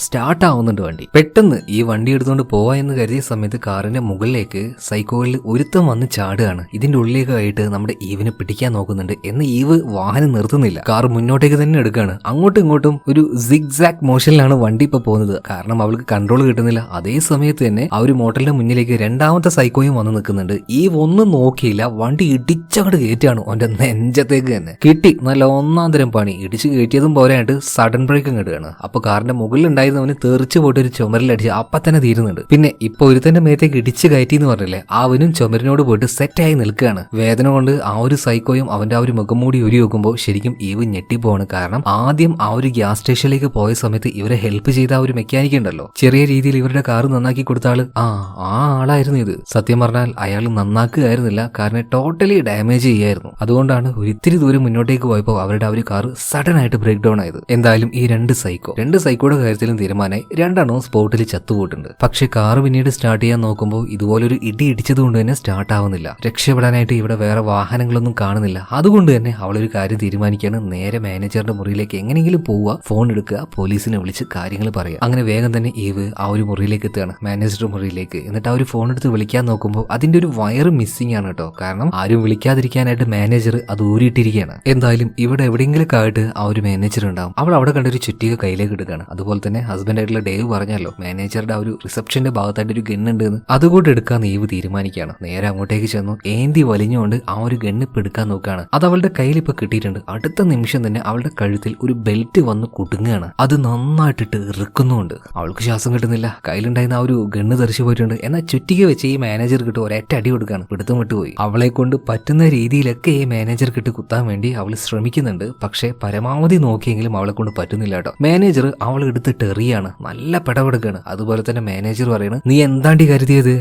സ്റ്റാർട്ട് ആവുന്നുണ്ട് വണ്ടി. പെട്ടെന്ന് ഈ വണ്ടി എടുത്തുകൊണ്ട് പോവാ എന്ന് കരുതിയ സമയത്ത് കാറിന്റെ മുകളിലേക്ക് സൈക്കോകളിൽ ഒരുത്തം വന്ന് ചാടുകയാണ്. ഇതിന്റെ ഉള്ളിലേക്കായിട്ട് നമ്മുടെ ഈവിനെ പിടിക്കാൻ നോക്കുന്നുണ്ട്. എന്ന് ഈവ് വാഹനം നിർത്തുന്നില്ല, കാർ മുന്നോട്ടേക്ക് തന്നെ എടുക്കുകയാണ്. അങ്ങോട്ടും ഇങ്ങോട്ടും ഒരു സിഗ്സാഗ് മോഷനിലാണ് വണ്ടി ഇപ്പൊ പോകുന്നത്. കാരണം അവൾക്ക് കൺട്രോൾ കിട്ടുന്നില്ല. അതേ സമയത്ത് തന്നെ ആ ഒരു മോട്ടലിന്റെ മുന്നിലേക്ക് രണ്ടാമത്തെ സൈക്കോയും വന്ന് നിൽക്കുന്നുണ്ട്. ഈവ് ഒന്നും നോക്കിയില്ല, വണ്ടി ഇടിച്ചങ്ങോട്ട് കയറ്റിയാണ് അവന്റെ നെഞ്ചത്തേക്ക് തന്നെ. കിട്ടി നല്ല ഒന്നാം തരം പണി. ഇടിച്ച് കയറ്റിയതും പോരായിട്ട് സഡൻ ബ്രേക്കും കിട്ടുകയാണ്. അപ്പൊ കാറിന്റെ മുകളിൽ ഉണ്ടായിരുന്നവന് തെറിച്ചു പോയിട്ട് ഒരു ചുമരിലടിച്ച് അപ്പൊ തന്നെ തീരുന്നുണ്ട്. പിന്നെ ഇപ്പൊ ഒരുത്തന്റെ മേത്തേക്ക് ഇടിച്ച് കയറ്റി എന്ന് പറഞ്ഞില്ലേ, അവനും ചുമരിനോട് പോയിട്ട് സെറ്റായി നിൽക്കുകയാണ്. വേദന കൊണ്ട് ആ ഒരു സൈക്കോയും അവന്റെ ആ ഒരു മുഖംമൂടി ഉരി വെക്കുമ്പോൾ ശരിക്കും ഈവ് ഞെട്ടിപ്പോവാണ്. കാരണം ആദ്യം ആ ഒരു ഗ്യാസ് സ്റ്റേഷനിലേക്ക് പോയ സമയത്ത് ഇവരെ ഹെൽപ്പ് ചെയ്ത ആ ഒരു മെക്കാനിക് ഉണ്ടല്ലോ, ചെറിയ രീതിയിൽ ഇവരുടെ കാർ നന്നാക്കി കൊടുത്ത ആള്, ആ ആളായിരുന്നു ഇത്. സത്യം പറഞ്ഞാൽ അയാൾ നന്നാക്കുകയായിരുന്നില്ല, കാരണം ടോട്ടലി ഡാമേജ് ചെയ്യായിരുന്നു. അതുകൊണ്ടാണ് ഒരിത്തിരി ദൂരം മുന്നോട്ടേക്ക് പോയപ്പോൾ അവരുടെ ആ ഒരു കാർ സഡൻ ആയിട്ട് ബ്രേക്ക് ഡൗൺ ആയത്. എന്തായാലും ഈ രണ്ട് സൈക്കോയുടെ കാര്യത്തിലും തീരുമാനമായി. രണ്ടെണ്ണവും സ്പോട്ടിൽ ചത്തുപോയിട്ടുണ്ട്. പക്ഷെ കാർ പിന്നീട് സ്റ്റാർട്ട് ചെയ്യാൻ നോക്കുമ്പോൾ ഇതുപോലൊരു ഇടി ഇടിച്ചത് കൊണ്ട് തന്നെ സ്റ്റാർട്ട് ആവുന്നില്ല. രക്ഷപ്പെടാനായിട്ട് ഇവിടെ വേറെ വാഹനങ്ങളൊന്നും കാണുന്നില്ല. അതുകൊണ്ട് തന്നെ അവളൊരു കാര്യം തീരുമാനിക്കുകയാണ്, നേരെ മാനേജറുടെ മുറിയിലേക്ക് എങ്ങനെയെങ്കിലും പോവുക, ഫോൺ എടുക്കുക, പോലീസിനെ വിളിച്ച് കാര്യങ്ങൾ പറയുക. അങ്ങനെ വേഗം തന്നെ ഈവ് ആ ഒരു മുറിയിലേക്ക് എത്തുകയാണ്, മാനേജറുടെ മുറിയിലേക്ക്. എന്നിട്ട് ആ ഒരു ഫോൺ എടുത്ത് വിളിക്കാൻ നോക്കുമ്പോൾ അതിന്റെ ഒരു വയർ മിസ്സിംഗ് ആണ് കേട്ടോ. കാരണം ആരും വിളിക്കാതിരിക്കാനായിട്ട് മാനേജർ അത് ഊരിയിട്ടിരിക്കുകയാണ്. എന്തായാലും ഇവിടെ എവിടെയെങ്കിലും ആയിട്ട് ആ ഒരു മാനേജർ ഉണ്ടാവും. അവൾ അവിടെ കണ്ടൊരു ചുറ്റിക കയ്യിലേക്ക് എടുക്കുകയാണ്. അതുപോലെ തന്നെ ഹസ്ബൻഡ് ആയിട്ടുള്ള ഡേവ് പറഞ്ഞല്ലോ മാനേജറുടെ ആ ഒരു റിസപ്ഷന്റെ ഭാഗത്തായിട്ട് ഒരു ഗണ്ണ് ഉണ്ട്, അതുകൊണ്ട് എടുക്കാൻ ഈവ് തീരുമാനിക്കുകയാണ്. നേരെ അങ്ങോട്ടേക്ക് ചെന്നു ഏന്തി വലിഞ്ഞുകൊണ്ട് ആ ഒരു ഗണ്ണ് ഇപ്പൊ എടുക്കാൻ നോക്കുകയാണ്. അത് അവളുടെ കയ്യിൽ ഇപ്പൊ കിട്ടിയിട്ടുണ്ട്. അടുത്ത നിമിഷം തന്നെ അവളുടെ കഴുത്തിൽ ഒരു ബെൽറ്റ് വന്ന് കുടുങ്ങുകയാണ്. അത് നന്നായിട്ടിട്ട് ഇറുക്കുന്നുണ്ട്. അവൾക്ക് ശ്വാസം കിട്ടുന്നില്ല. കയ്യിലുണ്ടായിരുന്ന ആ ഒരു ഗണ്ണ് തെറിച്ചു പോയിട്ടുണ്ട്. എന്നാൽ ചുറ്റിക വെച്ച് ഈ മാനേജർ കിട്ടും ഒരൊറ്റ അടി കൊടുക്കുകയാണ്. പിടുത്തം വിട്ടുപോയി. അവളെ കൊണ്ട് പറ്റുന്ന രീതിയിലൊക്കെ ഈ മാനേജർ കിട്ടി കുത്താൻ വേണ്ടി അവൾ ശ്രമിക്കുന്നുണ്ട്. പക്ഷെ പരമാവധി നോക്കിയെങ്കിലും അവളെ കൊണ്ട് പറ്റുന്നില്ല കേട്ടോ. മാനേജർ അവൾ എടുത്തിട്ട് എറിയാണ്, നല്ല പെടപെടുക്കാണ്. അതുപോലെ തന്നെ മാനേജർ പറയണ്, നീ എന്താണ്ടി കരുതിയത്,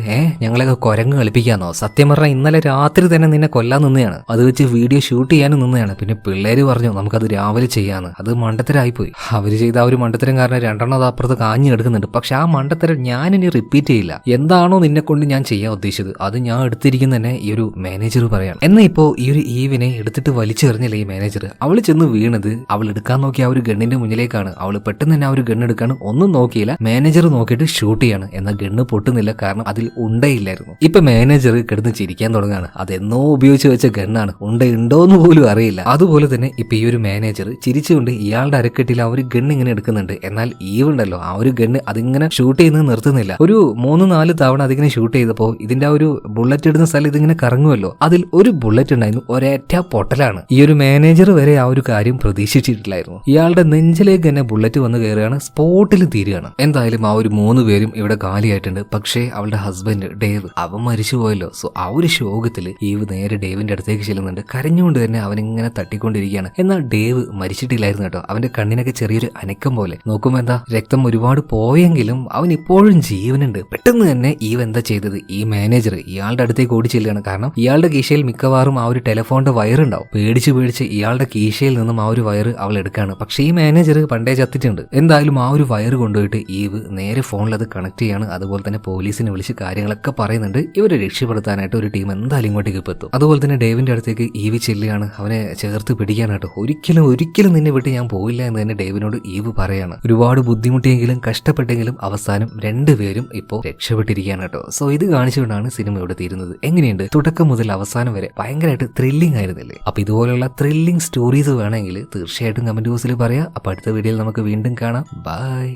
ഞങ്ങളൊക്കെ കുരങ്ങ് കളിപ്പിക്കാന്നോ? സത്യം പറഞ്ഞാൽ ഇന്നലെ രാത്രി തന്നെ നിന്നെ കൊല്ലാൻ നിന്നെയാണ്, അത് വെച്ച് വീഡിയോ ഷൂട്ട് ചെയ്യാനും നിന്നെയാണ്. പിന്നെ പിള്ളേര് പറഞ്ഞു നമുക്കത് രാവിലെ ചെയ്യാന്ന്. അത് മണ്ടത്തരായിപ്പോയി. അവര് ചെയ്ത ആ ഒരു മണ്ടത്തരം കാരണം രണ്ടെണ്ണം അത് അപ്പുറത്ത് കാഞ്ഞു കിടക്കുന്നുണ്ട്. പക്ഷെ ആ മണ്ടത്തരം ഞാനിനി റിപ്പീറ്റ് ചെയ്യില്ല. എന്താണോ നിന്നെ കൊണ്ട് ഞാൻ ചെയ്യാൻ ഉദ്ദേശിച്ചത് അത് ഞാൻ എടുത്തിരിക്കുന്ന തന്നെ ഈ ഒരു മാനേജർ പറയാണ്. എന്നാ ഇപ്പോ ഈ ഒരു ഈവിനെ എടുത്തിട്ട് വലിച്ചെറിഞ്ഞില്ല ഈ മാനേജർ. അവള് ചെന്ന് വീണത് അവൾ എടുക്കാൻ നോക്കിയ ആ ഒരു ഗണ്ണിന്റെ മുന്നിലേക്കാണ്. അവള് പെട്ടെന്ന് തന്നെ ആ ഒരു ഗണ്ണ് എടുക്കാണ്. ഒന്നും നോക്കിയില്ല, മാനേജർ നോക്കിയിട്ട് ഷൂട്ട് ചെയ്യാണ്. എന്നാൽ ഗണ്ണ് പൊട്ടുന്നില്ല, കാരണം അതിൽ ഉണ്ടയില്ലായിരുന്നു. ഇപ്പൊ മാനേജർ കിടന്ന് ചിരിക്കാൻ തുടങ്ങാണ്. അതെന്നോ ഉപയോഗിച്ച് വെച്ച ഗണ്ണാണ്, ഉണ്ടോന്ന് പോലും അറിയില്ല. അതുപോലെ തന്നെ ഇപ്പൊ ഈ ഒരു മാനേജർ ചിരിച്ചുകൊണ്ട് ഇയാളുടെ അരക്കെട്ടിൽ ആ ഒരു ഗണ്ണ് ഇങ്ങനെ എടുക്കുന്നുണ്ട്. എന്നാൽ ഈവ് ഉണ്ടല്ലോ ആ ഒരു ഗണ്ണ് അതിങ്ങനെ ഷൂട്ട് ചെയ്യുന്നത് നിർത്തുന്നില്ല. ഒരു 3-4 തവണ അതിങ്ങനെ ഷൂട്ട് ചെയ്തപ്പോൾ ഇതിന്റെ ആ ഒരു ബുള്ളറ്റ് ഇടുന്ന സ്ഥലം ഇതിങ്ങനെ കറങ്ങുമല്ലോ, അതിൽ ഒരു ബുള്ളറ്റ് ഉണ്ടായിരുന്നു, ഒരേറ്റ പൊട്ടലാണ്. ഈ ഒരു മാനേജർ വരെ ആ ഒരു കാര്യം പ്രതീക്ഷിച്ചിട്ടില്ലായിരുന്നു. ഇയാളുടെ നെഞ്ചിലേക്ക് തന്നെ ബുള്ളറ്റ് വന്ന് കയറുകയാണ്, സ്പോട്ടിൽ തീരുകയാണ്. എന്തായാലും ആ ഒരു 3 പേരും ഇവിടെ കാലിയായിട്ടുണ്ട്. പക്ഷേ അവളുടെ ഹസ്ബൻഡ് ഡേവ് അവൻ മരിച്ചു പോയല്ലോ. സോ ആ ഒരു ശോകത്തിൽ ഈവ് നേരെ ഡേവിന്റെ അടുത്തേക്ക് ചെല്ലുന്നുണ്ട്. കരഞ്ഞുകൊണ്ട് തന്നെ അവനിങ്ങനെ തട്ടിക്കൊണ്ടിരിക്കുകയാണ്. എന്നാൽ ഡേവ് മരിച്ചിട്ടില്ലായിരുന്നു കേട്ടോ. അവന്റെ കണ്ണിനൊക്കെ ചെറിയൊരു അനക്കം പോലെ. നോക്കുമ്പോൾ എന്താ രക്തം ഒരുപാട് പോയെങ്കിലും അവൻ ഇപ്പോഴും ജീവനുണ്ട്. പെട്ടെന്ന് തന്നെ ഈവ് എന്താ ചെയ്തത്, ഈ മാനേജർ ഇയാളുടെ അടുത്തേക്ക് ഓടി ചെല്ലുകയാണ്. കാരണം ഇയാളുടെ കീശയിൽ മിക്കവാറും ആ ഒരു ടെലിഫോണിന്റെ വയറുണ്ടാവും. പേടിച്ച് ഇയാളുടെ കീശയിൽ നിന്നും ആ ഒരു വയറ് അവൾ എടുക്കുകയാണ്. പക്ഷേ ഈ മാനേജർ പണ്ടേ ചത്തിട്ടുണ്ട്. എന്തായാലും ആ ഒരു വയറ് കൊണ്ടുപോയിട്ട് ഈവ് നേരെ ഫോണിൽ അത് കണക്ട് ചെയ്യാണ്. അതുപോലെ തന്നെ പോലീസിനെ വിളിച്ച് കാര്യങ്ങളൊക്കെ പറയുന്നുണ്ട്. ഇവരെ രക്ഷപ്പെടുത്താനായിട്ട് ഒരു ടീം എന്തായാലും ഇങ്ങോട്ടേക്ക് ഇപ്പൊ എത്തും. അതുപോലെ തന്നെ ഡേവിന്റെ അടുത്തേക്ക് ഈവ് ചെല്ലുകയാണ്. അവനെ ചേർത്ത് പിടിക്കാനായിട്ട്. ഒരിക്കലും നിന്നെ വിട്ട് ഞാൻ പോയില്ല എന്ന് തന്നെ ഡേവിനോട് ഈവ് പറയാണ്. ഒരുപാട് ബുദ്ധിമുട്ടിയെങ്കിലും കഷ്ടപ്പെട്ടെങ്കിലും അവസാനം രണ്ടുപേരും ഇപ്പോൾ രക്ഷപ്പെട്ടിരിക്കുകയാണ് കേട്ടോ. സോ ഇത് കാണിച്ചുകൊണ്ടാണ് സിനിമ ഇവിടെ തീരുന്നത്. എങ്ങനെയുണ്ട്? തുടക്കം മുതൽ അവസാനം വരെ ഭയങ്കരമായിട്ട് ത്രില്ലിംഗ് ആയിരുന്നില്ലേ? അപ്പൊ ഇതുപോലെയുള്ള ത്രില്ലിംഗ് സ്റ്റോറീസ് വേണമെങ്കിൽ തീർച്ചയായിട്ടും കമന്റ് ബോക്സിൽ പറയാം. അപ്പൊ അടുത്ത വീഡിയോയിൽ നമുക്ക് വീണ്ടും കാണാം. ബൈ.